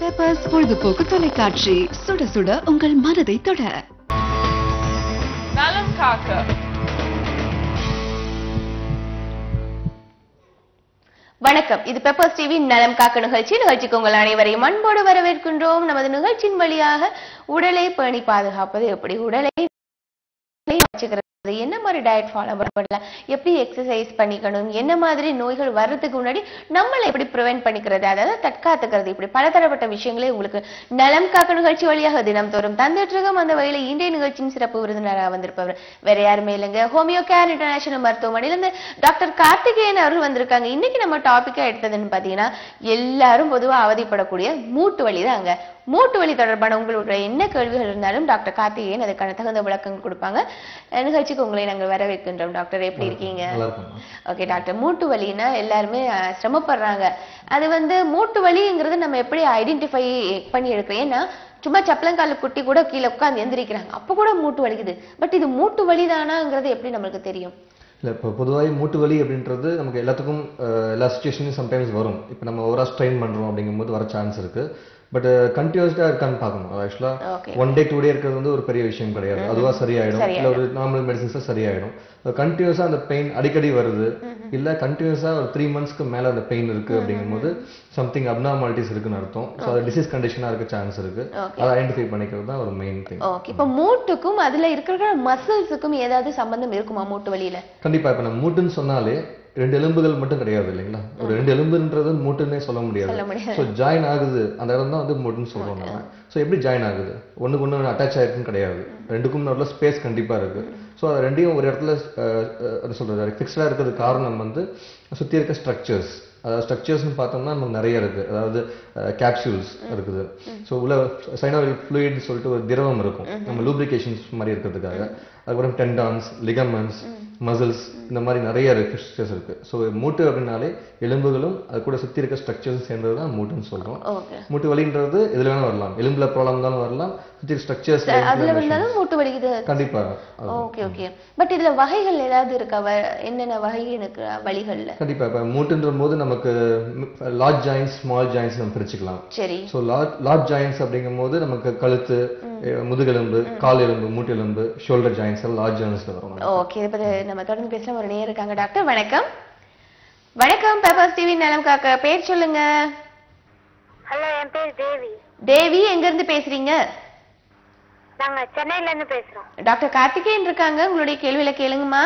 Peppers பொழுதுபோக்கு தொலைக்காட்சி, சுட சுட உங்கள் மனதை தொட. நலம் காக்க. வணக்கம், இது பெப்பர்ஸ் டிவி நலம் காக்க நிகழ்ச்சிக்கு உங்கள் அனைவரையும் அன்போடு வரவேற்கின்றோம். நமது நிகழ்ச்சியின் வழியாக உடலை பேணி பாதுகாப்பது எப்படி, உடலை வச்சுக்கிறது, என்ன மாதிரி டயட் ஃபாலோ பண்ணலாம், எப்படி எக்ஸசைஸ் பண்ணிக்கணும், என்ன மாதிரி நோய்கள் வர்றதுக்கு முன்னாடி நம்மளை எப்படி ப்ரிவென்ட் பண்ணிக்கிறது, அதாவது தற்காத்துக்கிறது, இப்படி பலதரப்பட்ட விஷயங்களே உங்களுக்கு நலம் காக்க நிகழ்ச்சி வழியாக தினம்தோறும் தந்துட்டு இருக்கோம். அந்த வகையில இன்றைய நிகழ்ச்சியின் சிறப்பு விருந்தினராக வந்திருப்பவர் வேற யாருமே இல்லைங்க, ஹோமியோ கேர் இன்டர்நேஷனல் மருத்துவமனையிலிருந்து டாக்டர் கார்த்திகேயன் அவர்கள் வந்திருக்காங்க. இன்னைக்கு நம்ம டாபிக்கா எடுத்ததுன்னு பாத்தீங்கன்னா, எல்லாரும் பொதுவா அவதிப்படக்கூடிய மூட்டு வலி தாங்க. மூட்டு வலி தொடர்பான உங்களுடைய என்ன கேள்விகள் இருந்தாலும் டாக்டர் கார்த்திகேயன் அதுக்கான தகுந்த விளக்கம் கொடுப்பாங்க. நிகழ்ச்சிக்கு உங்களை நாங்கள் வரவேற்கின்றோம். டாக்டர், எப்படி இருக்கீங்க? ஓகே டாக்டர், மூட்டு வலின்னா எல்லாருமே சிரமப்படுறாங்க. அது மூட்டு வலிங்கிறது நம்ம எப்படி ஐடென்டிஃபை பண்ணி எடுக்கிறோம்? ஏன்னா சும்மா சப்பளங்கால குட்டி கூட கீழே உட்காந்து எந்திரிக்கிறாங்க, அப்ப கூட மூட்டு வலிக்குது. பட் இது மூட்டு வலிதானாங்கிறது எப்படி நம்மளுக்கு தெரியும்? இல்லை, இப்போ பொதுவாக மூட்டு வலி அப்படின்றது நமக்கு எல்லாத்துக்கும் எல்லா சுச்சுவேஷன்லையும் சம்டைம்ஸ் வரும். இப்போ நம்ம ஓவராக ஸ்ட்ரெயின் பண்ணுறோம் அப்படிங்கும்போது வர சான்ஸ் இருக்குது. பட் கண்டினியூஸ்டாக இருக்கான்னு பார்க்கணும். ஆக்சுவலாக 1 day 2 day இருக்கிறது ஒரு பெரிய விஷயம் கிடையாது. அதுவாக சரியாயிடும், இல்லை ஒரு நார்மல் மெடிசன்ஸாக சரியாயிடும். கண்டினியூஸாக அந்த பெயின் அடிக்கடி வருது, இல்லை கண்டினியூஸாக ஒரு 3 monthsக்கு மேலே அந்த பெயின் இருக்குது அப்படிங்கும்போது சம்திங் அப்நார்மாலிட்டிஸ் இருக்குன்னு அர்த்தம். ஸோ அது டிசீஸ் கண்டிஷனாக இருக்க சான்ஸ் இருக்கு. அதை ஐடென்டிஃபை பண்ணிக்கிறது தான் ஒரு மெயின் திங். ஓகே, இப்போ மூட்டுக்கும் அதுல இருக்கிற மசில்ஸுக்கும் ஏதாவது சம்பந்தம் இருக்குமா மூட்டு வலியில? கண்டிப்பாக. இப்போ நம்ம மூட்டுன்னு சொன்னாலே 2 எலும்புகள் மட்டும் கிடையாது இல்லைங்களா? ஒரு 2 எலும்புன்றது மூட்டுன்னே சொல்ல முடியாது. ஸோ ஜாயின் ஆகுது, அந்த இடம் தான் மூட்டுன்னு சொல்றோம் நம்ம. ஸோ எப்படி ஜாயின் ஆகுது? ஒண்ணுக்கு ஒன்று அட்டாச் ஆயிருக்குன்னு கிடையாது. ரெண்டுக்கும் நடுவில் ஸ்பேஸ் கண்டிப்பா இருக்கு. ஸோ அது ரெண்டையும் ஒரு இடத்துல என்ன சொல்றது ஃபிக்ஸ்டா இருக்கிறது காரணம் சுத்தி இருக்க ஸ்ட்ரக்சர்ஸ். அதாவது ஸ்ட்ரக்சர்ஸ்னு பார்த்தோம்னா நமக்கு நிறைய இருக்கு. அதாவது கேப்சூல்ஸ் இருக்குது. ஸோ உள்ள சைனோவியல் ஃப்ளூயிட்னு சொல்லிட்டு ஒரு திரவம் இருக்கும் நம்ம லூப்ரிகேஷன்ஸ் மாதிரி இருக்கிறதுக்காக. அதுக்கப்புறம் டெண்டான்ஸ், லிகமெண்ட்ஸ், மசில்ஸ், இந்த மாதிரி நிறைய ஸ்ட்ரக்சர்ஸ் இருக்கு. ஸோ மூட்டு அப்படின்னாலே எலும்புகளும் அது கூட சுத்தி இருக்க ஸ்ட்ரக்சர்ஸ் சேர்ந்தது தான் மூட்டுன்னு சொல்றோம். மூட்டு வலின்றது எதுல வேணா வரலாம், எலும்புல ப்ராப்ளம் இருந்தாலும் வரலாம், சுத்தி ஸ்ட்ரக்சர்ஸ் அதுல வந்தாலும் மூட்டு வலிக்குது. கண்டிப்பா. Okay okay. பட் இதுல வகைகள் ஏதாவது இருக்கா? என்னென்ன வகை எனக்கு வலிகள்ல? கண்டிப்பா. இப்ப மூட்டுன்ற போது நமக்கு லார்ஜ் ஜாயின்ஸ், ஸ்மால் ஜாயின்ஸ் நம்ம பிரிச்சுக்கலாம். சரி. ஸோ லார்ஜ் ஜாயின்ஸ் அப்படிங்கும் போது நமக்கு கழுத்து, முதுகெலும்பு, கால் எலும்பு, மூட்டு எலும்பு, ஷோல்டர் ஜாயின்ஸ் எல்லாம் லார்ஜ் ஜாயின்ஸ்ல வரும். ஓகே, இப்ப நம்ம தொடர்ந்து பேசலாம். ஒரு நேயர் இருக்காங்க. டாக்டர் வணக்கம். வணக்கம், பெப்பர்ஸ் டிவி நலம் காக்க. பேர் சொல்லுங்க. ஹலோ, என் பேர் தேவி. தேவி, எங்க இருந்து பேசுறீங்க? நாங்க சென்னையில இருந்து பேசுறோம். டாக்டர் கார்த்திகேயன் இருக்காங்க, உங்களுடைய கேள்வியில கேளுங்கம்மா.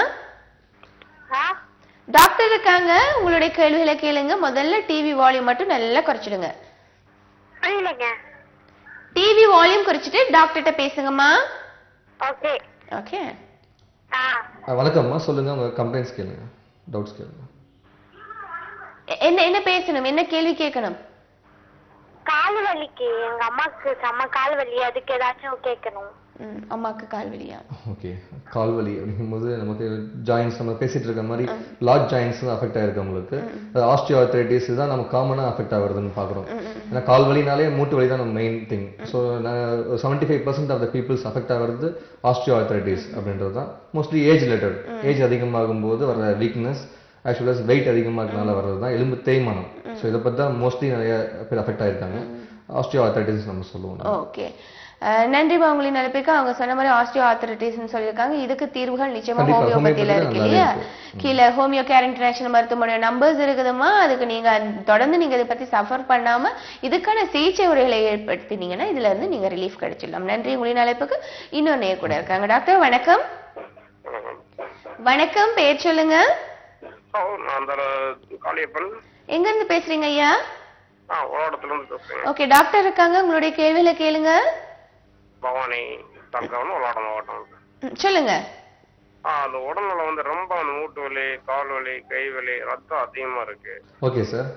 டாக்டர் இருக்காங்க, உங்களுடைய கேள்வியில கேளுங்க. முதல்ல டிவி வால்யூம் மட்டும் நல்லா குறைச்சிடுங்க. புரியலங்க. டிவி வால்யூம் குறைச்சிட்டு டாக்டர்கிட்ட பேசுங்கம்மா. Okay okay. வணக்கம்மா, சொல்லுங்க. உங்க கம்ப்ளைண்ட்ஸ் கேளுங்க, டவுட்ஸ் கேளுங்க. என்ன என்ன பேசணும், என்ன கேள்வி கேட்கணும்? கால் வலிக்கு எங்க அம்மாக்கு செம்ம கால் வலி, அதுக்கு ஏதாச்சும் கேட்கணும். அம்மாக்கு கால் வலியா? ஓகே, கால் வலி அப்படிங்கும்போது நமக்கு ஜாயின்ஸ் நம்ம பேசிட்டு இருக்க மாதிரி லார்ஜ் ஜாயின்ஸ் அஃபெக்ட் ஆயிருக்கு உங்களுக்கு. ஆஸ்டியோ ஆர்த்ரைட்டிஸ் தான் நம்ம காமனா அஃபெக்ட் ஆகுறதுன்னு பாக்குறோம். ஏன்னா கால் வலினாலே மூட்டு வலி தான் நம்ம main thing. So 75% of the peoples affect ஆகிறது ஆஸ்டியோ ஆர்த்ரைட்டிஸ் அப்படின்றது தான். Mostly age related. ஏஜ் அதிகமாகும் போது வர வீக்னஸ், ஆக்சுவலாக வெயிட் அதிகமாகறதுனால வர்றது தான் எலும்பு தேய்மானம். ஸோ இதை பற்றி தான் மோஸ்ட்லி நிறைய பேர் அஃபெக்ட் ஆயிருக்காங்க. ஆஸ்டியோ ஆர்த்ரைட்டிஸ் நம்ம சொல்லுவோம். ஓகே, நன்றிமா. உங்களின் நினைப்புக்கு அவங்க சொன்ன மாதிரி ஆஸ்டியோ ஆர்த்ரைட்டிஸ்னு சொல்லியிருக்காங்க. இதுக்கு தீர்வுகள் நிச்சயமா ஹோமியோபதியில இருக்கு இல்லையா? கீழே ஹோமியோ கேர் இன்டர்நேஷனல் மருத்துவமனை நம்பர்ஸ் இருக்குதுமா. அதுக்கு நீங்க தொடர்ந்து நீங்க இதை பத்தி சஃபர் பண்ணாம இதுக்கான சிகிச்சை முறைகளை ஏற்படுத்தினீங்கன்னா இதுல இருந்து நீங்க ரிலீஃப் கிடைச்சிடலாம். நன்றி. உங்களின் அழைப்புக்கு இன்னொரு நேயர் கூட இருக்காங்க. டாக்டர் வணக்கம். வணக்கம், பேர் சொல்லுங்க. எங்க இருந்து பேசுறீங்க ஐயா? ஓகே, டாக்டர் இருக்காங்க, உங்களுடைய கேள்வியில கேளுங்க. பவானி தங்கவன் விளாட மாவட்டம். சொல்லுங்க. அந்த உடம்புல ரொம்ப மூட்டு வலி, கால் வலி, கை வலி, ரத்தம் அதிகமா இருக்கு. ஓகே சார்,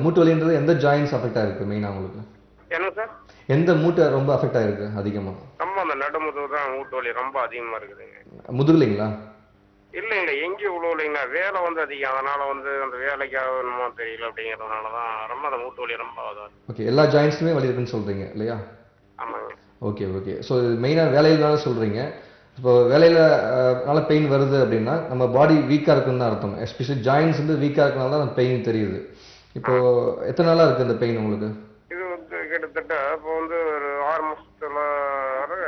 மூட்டு வலின்றது எந்த ஜாயின்ஸ் அஃபெக்ட் ஆயிருக்கு மெயினா உங்களுக்கு? என்ன சார்? எந்த மூட்டு ரொம்ப அஃபெக்ட் ஆயிருக்கு அதிகமா? ரொம்ப அந்த நடுமுதுகு தான் மூட்டு வலி ரொம்ப அதிகமா இருக்குதுங்க. முதுகுலைங்களா? இல்லைங்களா, எங்கேயும் உழவு இல்லைங்களா, வேலை அதிகம், அதனால அந்த வேலைக்காக என்னமோ தெரியல அப்படிங்கிறதுனாலதான் ரொம்ப அந்த மூட்டு வலி ரொம்ப ஆகுது. ஓகே, எல்லா ஜாயின்ஸுமே வலி இருக்குன்னு சொல்றீங்க இல்லையா? ஆமாங்க. Okay okay. ஸோ மெயினாக வேலையினால சொல்றீங்க. இப்போ வேலையில பெயின் வருது அப்படின்னா நம்ம பாடி வீக்கா இருக்குன்னு தான் அர்த்தம். எஸ்பெஷலி ஜாயின்ஸ் வீக்கா இருக்கனால தான் பெயின் தெரியுது. இப்போ எத்தனை நாளா இருக்கு இந்த பெயின் உங்களுக்கு? இது கிட்டத்தட்ட இப்போ வந்து ஒரு 6 மாசத்துல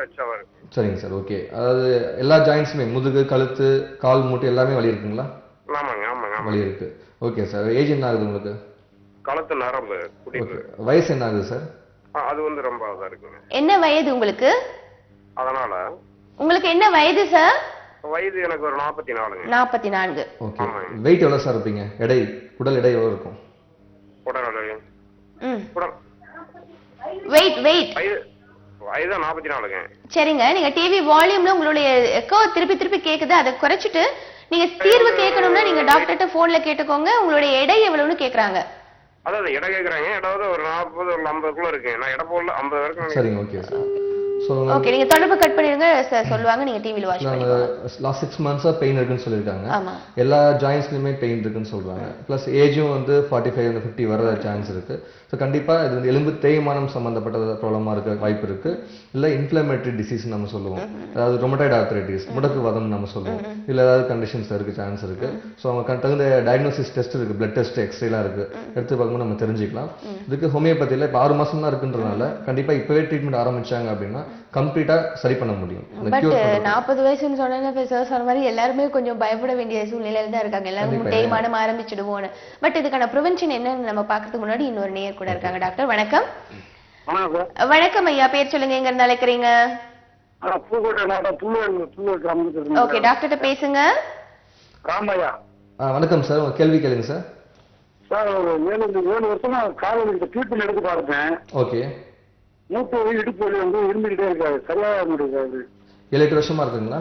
ஆச்சு அவருக்கு. சரிங்க சார், ஓகே. அதாவது எல்லா ஜாயின்ஸுமே முதுகு, கழுத்து, கால், மூட்டு எல்லாமே வலி இருக்குங்களா? ஆமாங்க ஆமாங்க வலி ஆமாங்க. இருக்கு. Okay sir. ஏஜ் என்ன ஆகுது உங்களுக்கு? கழுத்து நரம்பு ஓகே. குடிப்பு. வயசு என்ன ஆகுது சார்? அது வந்து ரொம்ப இதா இருக்குங்க. என்ன வயது உங்களுக்கு? அதனால உங்களுக்கு என்ன வயது சார்? வயது எனக்கு ஒரு 44ங்க. 44. ஓகே. ஆமாங்க. வெயிட் எவ்வளவு சார் இருப்பீங்க? எடை, உடல் எடை எவ்வளவு இருக்கும்? உடல் ம். உடல் வெயிட் வெயிட். வயது 44ங்க. சரிங்க, நீங்க டிவி வால்யூம்ல உங்களுடைய எக்கோ திருப்பி திருப்பி கேக்குது, அதை குறைச்சிட்டு நீங்க தீர்வு கேட்கணும்னா நீங்க டாக்டர்கிட்ட போன்ல கேட்டுக்கோங்க. உங்களுடைய எடை எவ்வளவுன்னு கேக்குறாங்க. அதாவது இடம் கேக்குறாங்க. இடம் ஒரு 40 ஒரு 50க்குள்ள இருக்கு. நான் இடம் போடல 50 வரைக்கும். சரிங்க, ஓகே சார். ஸோ ஓகே, நீங்க தொடர்பு கட் பண்ணிடுங்க சார், சொல்லுவாங்க. நீங்க டிவில வாட்ச் பண்ணுங்க. லாஸ்ட் 6 மந்த்ஸா பெயின் இருக்குன்னு சொல்லியிருக்காங்க. ஆமா. எல்லா ஜாயின்ஸ்லயுமே பெயின் இருக்குன்னு சொல்றாங்க. பிளஸ் ஏஜும் வந்து 45 and 50 வர சான்ஸ் இருக்கு. ஸோ கண்டிப்பா இது வந்து எலும்பு தேய்மானம் சம்பந்தப்பட்ட ப்ராப்ளமா இருக்க வாய்ப்பு இருக்கு. இல்ல இன்ஃப்ளமேட்டரி டிசீஸ் நம்ம சொல்லுவோம், அதாவது ரொமட்டாய்டு ஆர்த்ரைட்டிஸ், முடக்கு வாதம் நம்ம சொல்லுவோம். இல்ல ஏதாவது கண்டிஷன்ஸ் இருக்கு, சான்ஸ் இருக்கு. ஸோ அவங்க தகுந்த டயக்னோசிஸ் டெஸ்ட் இருக்கு, பிளட் டெஸ்ட், எக்ஸ்ரேலாம் இருக்கு. எடுத்து பார்க்கும்போது நம்ம தெரிஞ்சுக்கலாம். இதுக்கு ஹோமியோபதியில இப்போ 6 மாசம் தான் இருக்குன்றதுனால கண்டிப்பா இப்பவே ட்ரீட்மெண்ட் ஆரம்பிச்சாங்க அப்படின்னா கம்ப்ளீட்டா சரி பண்ண முடியும். பட் 40 வயசுன்னு சொன்னா சார் சொன்ன மாதிரி எல்லாருமே கொஞ்சம் பயப்பட வேண்டிய சூழ்நிலையில தான் இருக்காங்க. எல்லாரும் தேய்மானம் ஆரம்பிச்சிடுவோம். பட் இதுக்கான ப்ரிவென்ஷன் என்னன்னு நம்ம பார்க்கறதுக்கு முன்னாடி இன்னொரு நேயர் கூட இருக்காங்க. டாக்டர் வணக்கம். வணக்கம் ஐயா, பேர் சொல்லுங்க, எங்க இருந்து அழைக்கிறீங்க? ஓகே, டாக்டர்கிட்ட பேசுங்க. ராமையா. வணக்கம் சார், உங்க கேள்வி கேளுங்க சார். சார் ஒரு 7 வருஷமா காலையில் ட்ரீட்மெண்ட் எடுத்து பார்த்தேன். ஓகே. மூட்டு வலி, இடுப்பு வலி வந்து இருந்துகிட்டே இருக்காது, சரியாக முடியாது. 7-8 வருஷமா இருக்குங்களா?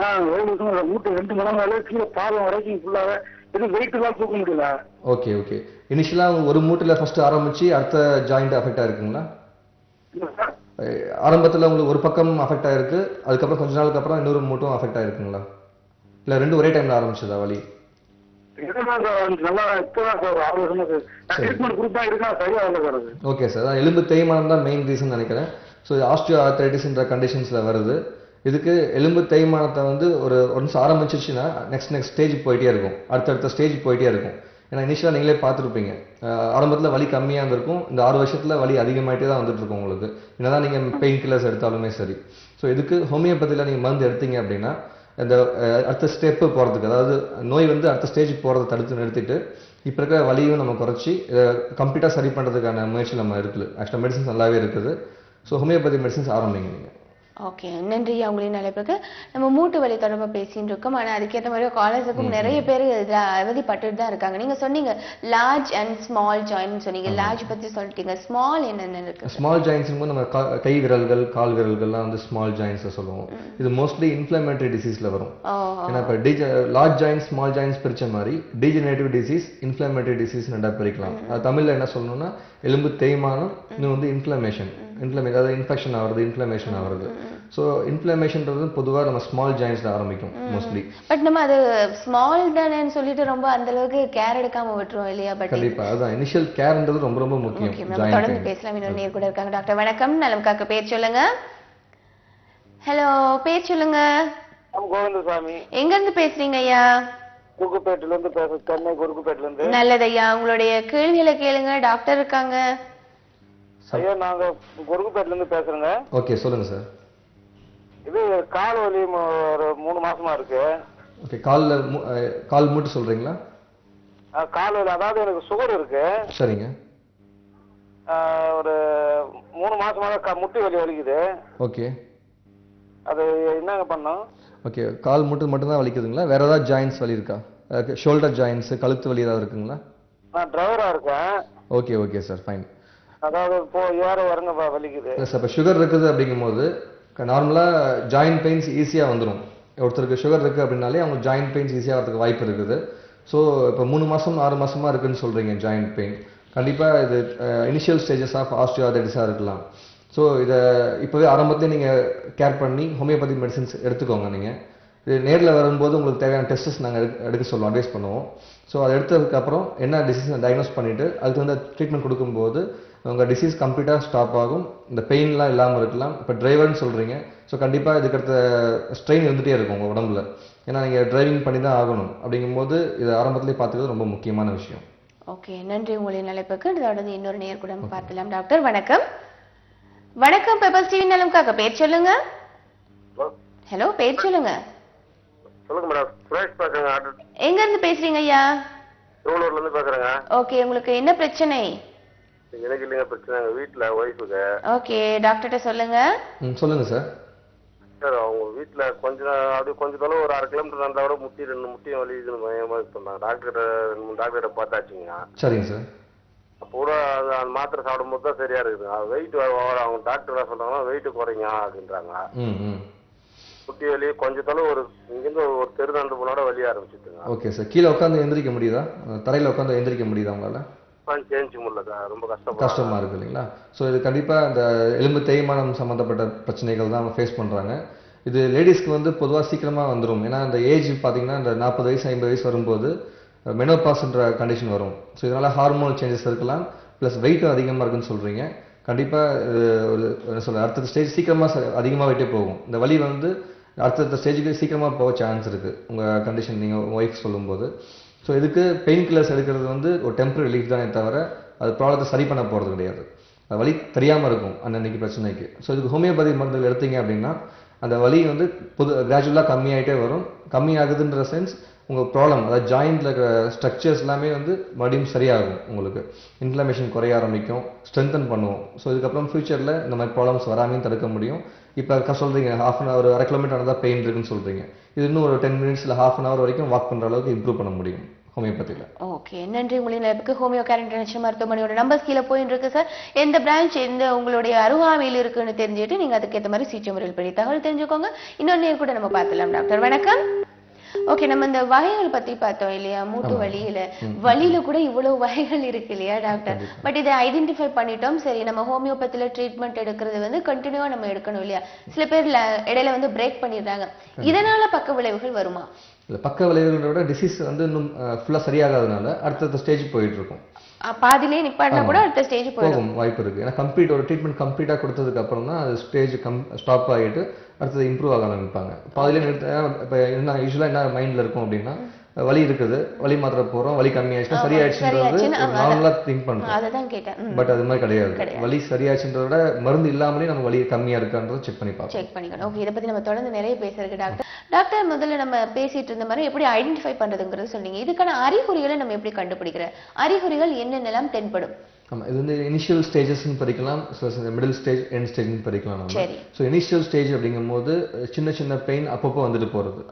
7 வருஷமா மூட்டு 2 மணி கீழே பாதம் வரைக்கும் ஃபுல்லாக எதுவும் வெயிட் எல்லாம் தூக்க முடியல. Okay okay. இனிஷியலா ஒரு மூட்டுல ஃபர்ஸ்ட் ஆரம்பிச்சு அடுத்த ஜாயிண்ட் அஃபெக்ட் ஆயிருக்குங்களா? ஆரம்பத்துல உங்களுக்கு ஒரு பக்கம் அஃபெக்ட் ஆயிருக்கு, அதுக்கப்புறம் கொஞ்ச நாளுக்கு அப்புறம் இன்னொரு மூட்டும் அஃபெக்ட் ஆயிருக்குங்களா? இல்ல ரெண்டும் ஒரே டைம்ல ஆரம்பிச்சதா வலி? ஓகே சார், எலும்பு தேய்மானம் தான் மெயின் ரீசன் நினைக்கிறேன். ஸோ ஆஸ்டியோ ஆர்த்ரைட்டிஸ்ன்ற கண்டிஷன்ஸ்ல வருது. இதுக்கு எலும்பு தேய்மானத்தை வந்து ஒன்ஸ் ஆரம்பிச்சிச்சுன்னா நெக்ஸ்ட் ஸ்டேஜ் போயிட்டே இருக்கும், அடுத்தடுத்த ஸ்டேஜ் போயிட்டே இருக்கும். ஏன்னா இனிஷியலாக நீங்களே பார்த்துருப்பீங்க, ஆரம்பத்தில் வலி கம்மியாக இருந்திருக்கும், இந்த 6 வருஷத்துல வலி அதிகமாகிட்டே தான் வந்துட்டு இருக்கும் உங்களுக்கு, என்னதான் நீங்கள் பெயின் கில்லர்ஸ் எடுத்தாலுமே சரி. ஸோ இதுக்கு ஹோமியோபதியில் நீங்கள் மருந்து எடுத்தீங்க அப்படின்னா இந்த அடுத்த ஸ்டெப்பு போகிறதுக்கு, அதாவது நோய் வந்து அடுத்த ஸ்டேஜ் போகிறத தடுத்து நிறுத்திட்டு இப்போ இருக்கிற வலியும் நம்ம குறைச்சி கம்ப்ளீட்டாக சரி பண்ணுறதுக்கான முயற்சி நம்ம இருக்குது. ஆக்சுவலாக மெடிசன்ஸ் நல்லாவே இருக்குது. ஸோ ஹோமியோபதி மெடிசன்ஸ் ஆரம்பிங்க நீங்கள். ஓகே, நன்றி. அவங்களையும் அழைப்புக்கு நம்ம மூட்டு வலி தொடர்பாக பேசிட்டு இருக்கோம். ஆனால் அதுக்கேற்ற மாதிரி காலேஜுக்கும் நிறைய பேர் இதில் அவதிப்பட்டு தான் இருக்காங்க. நீங்கள் சொன்னீங்க லார்ஜ் அண்ட் ஸ்மால் ஜாயின்ட் சொன்னீங்க, லார்ஜ் பற்றி சொல்லிட்டீங்க, ஸ்மால் என்னென்ன இருக்கு? ஸ்மால் ஜாயின்ஸ் நம்ம கை விரல்கள், கால் விரல்கள்லாம் வந்து ஸ்மால் ஜாயின்ஸ் சொல்லுவோம். இது மோஸ்ட்லி இன்ஃப்ளமேட்டரி டிசீஸ்ல வரும். ஏன்னா இப்போ லார்ஜ் ஜாயின்ஸ், ஸ்மால் ஜாயின்ஸ் பிரிச்ச மாதிரி டீஜெனரேட்டிவ் டிசீஸ், இன்ஃப்ளமேட்டரி டிசீஸ் ரெண்டா பிரிக்கலாம். அது தமிழ்ல என்ன சொல்லணும்னா எலும்பு தேய்மானம், இன்னும் வந்து இன்ஃப்ளமேஷன், அதாவது இன்ஃபெக்ஷன் ஆகுறது, இன்ஃப்ளமேஷன் ஆகுறது. ஸோ இன்ஃப்ளமேஷன்றது பொதுவாக நம்ம ஸ்மால் ஜாயின்ஸ்ல ஆரம்பிக்கும் மோஸ்ட்லி. பட் நம்ம அது ஸ்மால் தானேன்னு சொல்லிட்டு ரொம்ப அந்த அளவுக்கு கேர் எடுக்காம விட்டுருவோம் இல்லையா? பட் கண்டிப்பா அதான் இனிஷியல் கேர்ன்றது ரொம்ப ரொம்ப முக்கியம். நம்ம தொடர்ந்து பேசலாம். இன்னொரு நேர் கூட இருக்காங்க. டாக்டர் வணக்கம், நலம் காக்க, பேர் சொல்லுங்க. ஹலோ, பேர் சொல்லுங்க. கோவிந்தசாமி. எங்க இருந்து பேசுறீங்க ஐயா? குறுக்குப்பேட்டில இருந்து பேசுறேன், சென்னை குறுக்குப்பேட்டில இருந்து. நல்லது ஐயா, உங்களுடைய கேள்விகளை கேளுங்க, டாக்டர் இருக்காங்க. ஐயா நாங்க குறுக்குப்பேட்டில இருந்து பேசுறேங்க. ஓகே, சொல்லுங்க சார். இது கால் வலி ஒரு 3 மாசமா இருக்கு. ஓகே, கால் மூட்டு சொல்றீங்களா? கால் வலி, அதாவது எனக்கு சுகர் இருக்கு. சரிங்க. ஒரு 3 மாசமாக முட்டி வலி வலிக்குது. ஓகே, அது என்னங்க பண்ணோம்? ஓகே, கால் மூட்டு மட்டும்தான் வலிக்குதுங்களா? வேற ஏதாவது ஜாயின்ஸ் வலி இருக்கா? ஷோல்டர் ஜாயின்ஸ், கழுத்து வலி ஏதாவது இருக்குங்களா? நான் டிரைவரா இருக்கேன். Okay okay sir, fine. அதாவது ஏற இறங்க வலிக்குது. சார் இப்போ சுகர் இருக்குது அப்படிங்கும்போது நார்மலாக ஜாயின்ட் பெயின்ஸ் ஈஸியாக வந்துடும். ஒருத்தருக்கு சுகர் இருக்குது அப்படின்னாலே அவங்க ஜாயின்ட் பெயின்ஸ் ஈஸியாக வரதுக்கு வாய்ப்பு இருக்குது. ஸோ இப்போ 3 மாதம் 6 மாதமாக இருக்குதுன்னு சொல்கிறீங்க ஜாயின்ட் பெயின், கண்டிப்பாக இது இனிஷியல் ஸ்டேஜஸ் ஆஃப் ஆஸ்டியோஆர்த்ரைட்டிஸாக இருக்கலாம். ஸோ இதை இப்போவே ஆரம்பத்திலே நீங்கள் கேர் பண்ணி ஹோமியோபதி மெடிசன்ஸ் எடுத்துக்கோங்க. நீங்கள் இது நேரில் வரும்போது உங்களுக்கு தேவையான டெஸ்டஸ் நாங்கள் எடுக்க சொல்லுவோம், அட்வைஸ் பண்ணுவோம். ஸோ அதை எடுத்ததுக்கப்புறம் என்ன டிசீஸ் டயக்னோஸ் பண்ணிவிட்டு அதுக்கு வந்து ட்ரீட்மெண்ட் கொடுக்கும்போது உங்கள் டிசீஸ் கம்ப்ளீட்டாக ஸ்டாப் ஆகும், இந்த பெயின்லாம் இல்லாமல் இருக்கலாம். இப்போ டிரைவர்னு சொல்கிறீங்க, ஸோ கண்டிப்பாக இதுக்கடுத்த ஸ்ட்ரெயின் இருந்துகிட்டே இருக்கும் உங்கள் உடம்புல. ஏன்னா நீங்கள் டிரைவிங் பண்ணி தான் ஆகணும். அப்படிங்கும்போது இது ஆரம்பத்திலே பார்த்துக்கிறது ரொம்ப முக்கியமான விஷயம். ஓகே, நன்றி உங்களுடைய நிலைப்புக்கு. தொடர்ந்து இன்னொரு நேயர் கூட பார்க்கலாம். டாக்டர் வணக்கம். வணக்கம், பெப்பர்ஸ் டிவி நலம்காக பேர் சொல்லுங்க. ஹலோ, பேர் சொல்லுங்க. சொல்லுங்க மேடம். சுரேஷ் பேசுறேங்க. எங்க இருந்து பேசுறீங்க ஐயா? திருவள்ளூர்ல இருந்து பேசுறேங்க. ஓகே, உங்களுக்கு என்ன பிரச்சனை? எனக்கு இல்லைங்க பிரச்சனை, வீட்டுல ஒய்ஃபுக்கு. ஓகே, டாக்டர்கிட்ட சொல்லுங்க. சொல்லுங்க சார். சார் அவங்க வீட்டுல கொஞ்ச தொலைவு ஒரு 1/2 கிலோமீட்டர் நடந்தா கூட ரெண்டு முட்டியும் வலிக்குதுன்னு பயமா சொன்னாங்க. டாக்டர்கிட்ட பார்த்தாச்சுங்க. சரிங்க சார். அப்போ கூட அந்த மாத்திரை சாப்பிடும் போது தான் சரியா இருக்குதுங்க. வெயிட் அவங்க டாக்டர் என்ன சொல்றாங்கன்னா வெயிட் குறைங்க அப்படின்றாங்க. முட்டி வலி கொஞ்ச தொலைவு இங்கிருந்து ஒரு தெரு நடந்து போனோட வலி ஆரம்பிச்சுட்டுங்க. Okay sir. கீழே உட்காந்து எந்திரிக்க முடியுதா? தரையில உட்காந்து எந்திரிக்க முடியுதா உங்களால? சேஞ்ச் முடியல சார், ரொம்ப கஷ்டமா இருக்கு இல்லைங்களா? ஸோ இது கண்டிப்பா இந்த எலும்பு தேய்மானம் சம்பந்தப்பட்ட பிரச்சனைகள் தான் ஃபேஸ் பண்றாங்க. இது லேடிஸ்க்கு வந்து பொதுவாக சீக்கிரமா வந்துடும். ஏன்னா இந்த ஏஜ் பார்த்தீங்கன்னா இந்த 40 வயசு 50 வயசு வரும்போது மெனோபாஸ்ன்ற கண்டிஷன் வரும். ஸோ இதனால ஹார்மோனல் சேஞ்சஸ் இருக்கலாம், ப்ளஸ் வெயிட்டும் அதிகமாக இருக்குன்னு சொல்றீங்க. கண்டிப்பா அடுத்த ஸ்டேஜ் சீக்கிரமா அதிகமாகிட்டே போகும். இந்த வலி வந்து அடுத்த ஸ்டேஜுக்கு சீக்கிரமா போக சான்ஸ் இருக்கு உங்க கண்டிஷன் நீங்க ஒய்ஃப் சொல்லும்போது. ஸோ இதுக்கு பெயின் கில்லர்ஸ் எடுக்கிறது வந்து ஒரு டெம்பரரி ரிலீஃப் தானே தவிர அது ப்ராப்ளத்தை சரி பண்ண போகிறது கிடையாது. வலி தெரியாமல் இருக்கும் அன்னன்னைக்கு பிரச்சனைக்கு. ஸோ இதுக்கு ஹோமியோபதி மருந்துகள் எடுத்தீங்க அப்படின்னா அந்த வலி வந்து கிராஜுவலாக கம்மியாகிட்டே வரும். கம்மியாகுதுன்ற சென்ஸ் உங்கள் ப்ராப்ளம், அதாவது ஜாயிண்டில் இருக்கிற ஸ்ட்ரக்சர்ஸ் எல்லாமே வந்து மறுபடியும் சரியாகும். உங்களுக்கு இன்ஃப்ளமேஷன் குறைய ஆரம்பிக்கும், ஸ்ட்ரென்தன் பண்ணுவோம். ஸோ இதுக்கப்புறம் ஃபியூச்சரில் இந்த மாதிரி ப்ராப்ளம்ஸ் வராமையும் தடுக்க முடியும். இப்போ சொல்கிறீங்க 1/2 ஒரு 1/2 கிலோமீட்டர் தான் பெயின் இருக்குன்னு சொல்கிறீங்க. இது இன்னும் ஒரு 10 மினிட்ஸ் இல்லை 1/2 வரைக்கும் வாக் பண்ணுற அளவுக்கு இம்ப்ரூவ் பண்ண முடியும் ஹோமியோபதியில். ஓகே, நன்றி. உங்களின் நிலைப்புக்கு ஹோமியோ கேர் இன்டர்நேஷனல் மருத்துவமனையோட நம்பர்ஸ் கீழே போயிட்டு இருக்கு சார். எந்த பிரான்ச் எந்த உங்களுடைய அருகாமையில் இருக்குன்னு தெரிஞ்சுட்டு நீங்க அதுக்கேற்ற மாதிரி சிகிச்சை முறையில் படி தகவல் தெரிஞ்சுக்கோங்க. இன்னொரு நேர் கூட நம்ம பார்த்துலாம். டாக்டர் வணக்கம். ஓகே, நம்ம இந்த வகைகள் பத்தி பார்த்தோம் இல்லையா? மூட்டு வலியில கூட இவ்வளவு வகைகள் இருக்கு இல்லையா டாக்டர்? பட் இதை ஐடென்டிஃபை பண்ணிட்டோம். சரி, நம்ம ஹோமியோபதியில ட்ரீட்மெண்ட் எடுக்கிறது வந்து கண்டினியூவா நம்ம எடுக்கணும் இல்லையா? சில பேர் இடையில வந்து பிரேக் பண்ணிடுறாங்க. இதனால பக்க விளைவுகள் வருமா? இல்லை, பக்க விளைவுகளை விட டிசீஸ் வந்து இன்னும் ஃபுல்லாக சரியாகாதனால அடுத்த ஸ்டேஜ் போயிட்டு இருக்கும். பாதிலே நிப்பாட்டினா கூட அடுத்த ஸ்டேஜ் போகும் வாய்ப்பு இருக்கு. ஏன்னா ஒரு ட்ரீட்மெண்ட் கம்ப்ளீட்டா கொடுத்ததுக்கு அப்புறம் தான் அது ஸ்டேஜ் ஸ்டாப் ஆகிட்டு அடுத்தது இம்ப்ரூவ் ஆக ஆரம்பிப்பாங்க. பாதிலே இப்போ என்ன யூஸ்வலாக என்ன மைண்ட்ல இருக்கும் அப்படின்னா வலி இருக்குது, வலி மாத்திரை போறோம், வலி கம்மியாச்சுன்னா சரியாயிடுச்சுன்றது நார்மலா திங்க் பண்றோம். பட் அது மாதிரி கிடையாது. வலி சரியாச்சுன்றத விட மருந்து இல்லாமலே நம்ம வலி கம்மியா இருக்கான்றதை செக் பண்ணிக்கணும். ஓகே, இதை பத்தி நம்ம தொடர்ந்து நிறைய பேசுறதுக்கு டாக்டர் முதல்ல நம்ம பேசிட்டு இருந்த மாதிரி எப்படி ஐடென்டிஃபை பண்றதுங்கிறது சொன்னீங்க. இதுக்கான அறிகுறிகளை நம்ம எப்படி கண்டுபிடிக்கிற அறிகுறிகள் என்னென்னலாம் தென்படும்? ஆமா, இது வந்து இனிஷியல் ஸ்டேஜஸ்ன்னு பிரிக்கலாம், மிடில் ஸ்டேஜ், எண்ட் ஸ்டேஜ்னு பிரிக்கலாம் நம்ம. ஸோ இனிஷியல் ஸ்டேஜ் அப்படிங்கும் போது சின்ன சின்ன பெயின் அப்பப்போ வந்துட்டு போறது,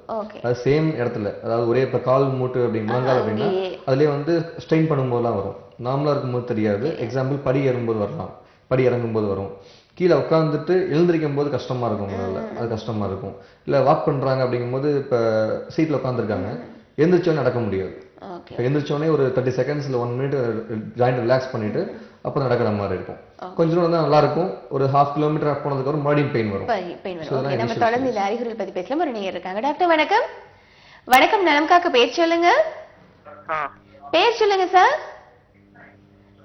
அது சேம் இடத்துல, அதாவது ஒரே இப்போ கால் மூட்டு அப்படி முழங்கால் அப்படின்னா அதுலேயே வந்து ஸ்ட்ரெயின் பண்ணும்போதுலாம் வரும். நார்மலாக இருக்கும்போது தெரியாது. எக்ஸாம்பிள் படி ஏறும்போது வரலாம், படி இறங்கும்போது வரும். கீழே உட்காந்துட்டு எழுந்திரிக்கும் போது கஷ்டமா இருக்கும், முதல்ல அது கஷ்டமா இருக்கும். இல்லை வாக் பண்றாங்க அப்படிங்கும்போது இப்போ சீட்ல உட்காந்துருக்காங்க, எந்திரிச்சோன்னே நடக்க முடியாது. எந்திரிச்சோடனே ஒரு 30 செகண்ட்ஸ்ல 1 மினிட் ஜாயிண்ட் ரிலாக்ஸ் பண்ணிட்டு அப்புறம் நடக்கிற மாதிரி இருக்கும். கொஞ்சம் நேரம் தான் நல்லா இருக்கும். ஒரு 1/2 கிலோமீட்டர் போனதுக்கு அப்புறம் மறுபடியும் பெயின் வரும். நம்ம தொடர்ந்து இந்த அறிகுறிகள் பத்தி பேசலாம். ஒரு நேயர் இருக்காங்க. டாக்டர் வணக்கம். வணக்கம், நலம் காக்க பேர் சொல்லுங்க. பேர் சொல்லுங்க சார்.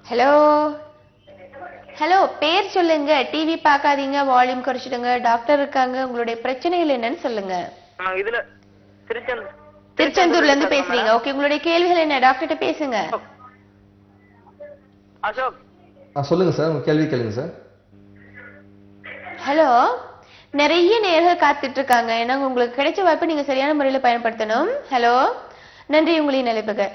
ஹலோ ஹலோ, பேர் சொல்லுங்க. டிவி பார்க்காதீங்க, வால்யூம் குறைச்சிடுங்க. டாக்டர் இருக்காங்க, உங்களுடைய பிரச்சனைகள் என்னன்னு சொல்லுங்க. இதுல திருச்செந்தூர்ல இருந்து பேசுறீங்க. ஓகே, உங்களுடைய கேள்விகள் என்ன? டாக்டர்கிட்ட பேசுங்க. அசோக், சொல்லுங்க சார், உங்க கேள்வி கேளுங்க சார். ஹலோ, நிறைய நேயர்கள் காத்துட்டு இருக்காங்க. ஏன்னா உங்களுக்கு கிடைச்ச வாய்ப்பை நீங்க சரியான முறையில பயன்படுத்தணும். ஹலோ, நன்றி உங்களின் அழைப்புக்கு.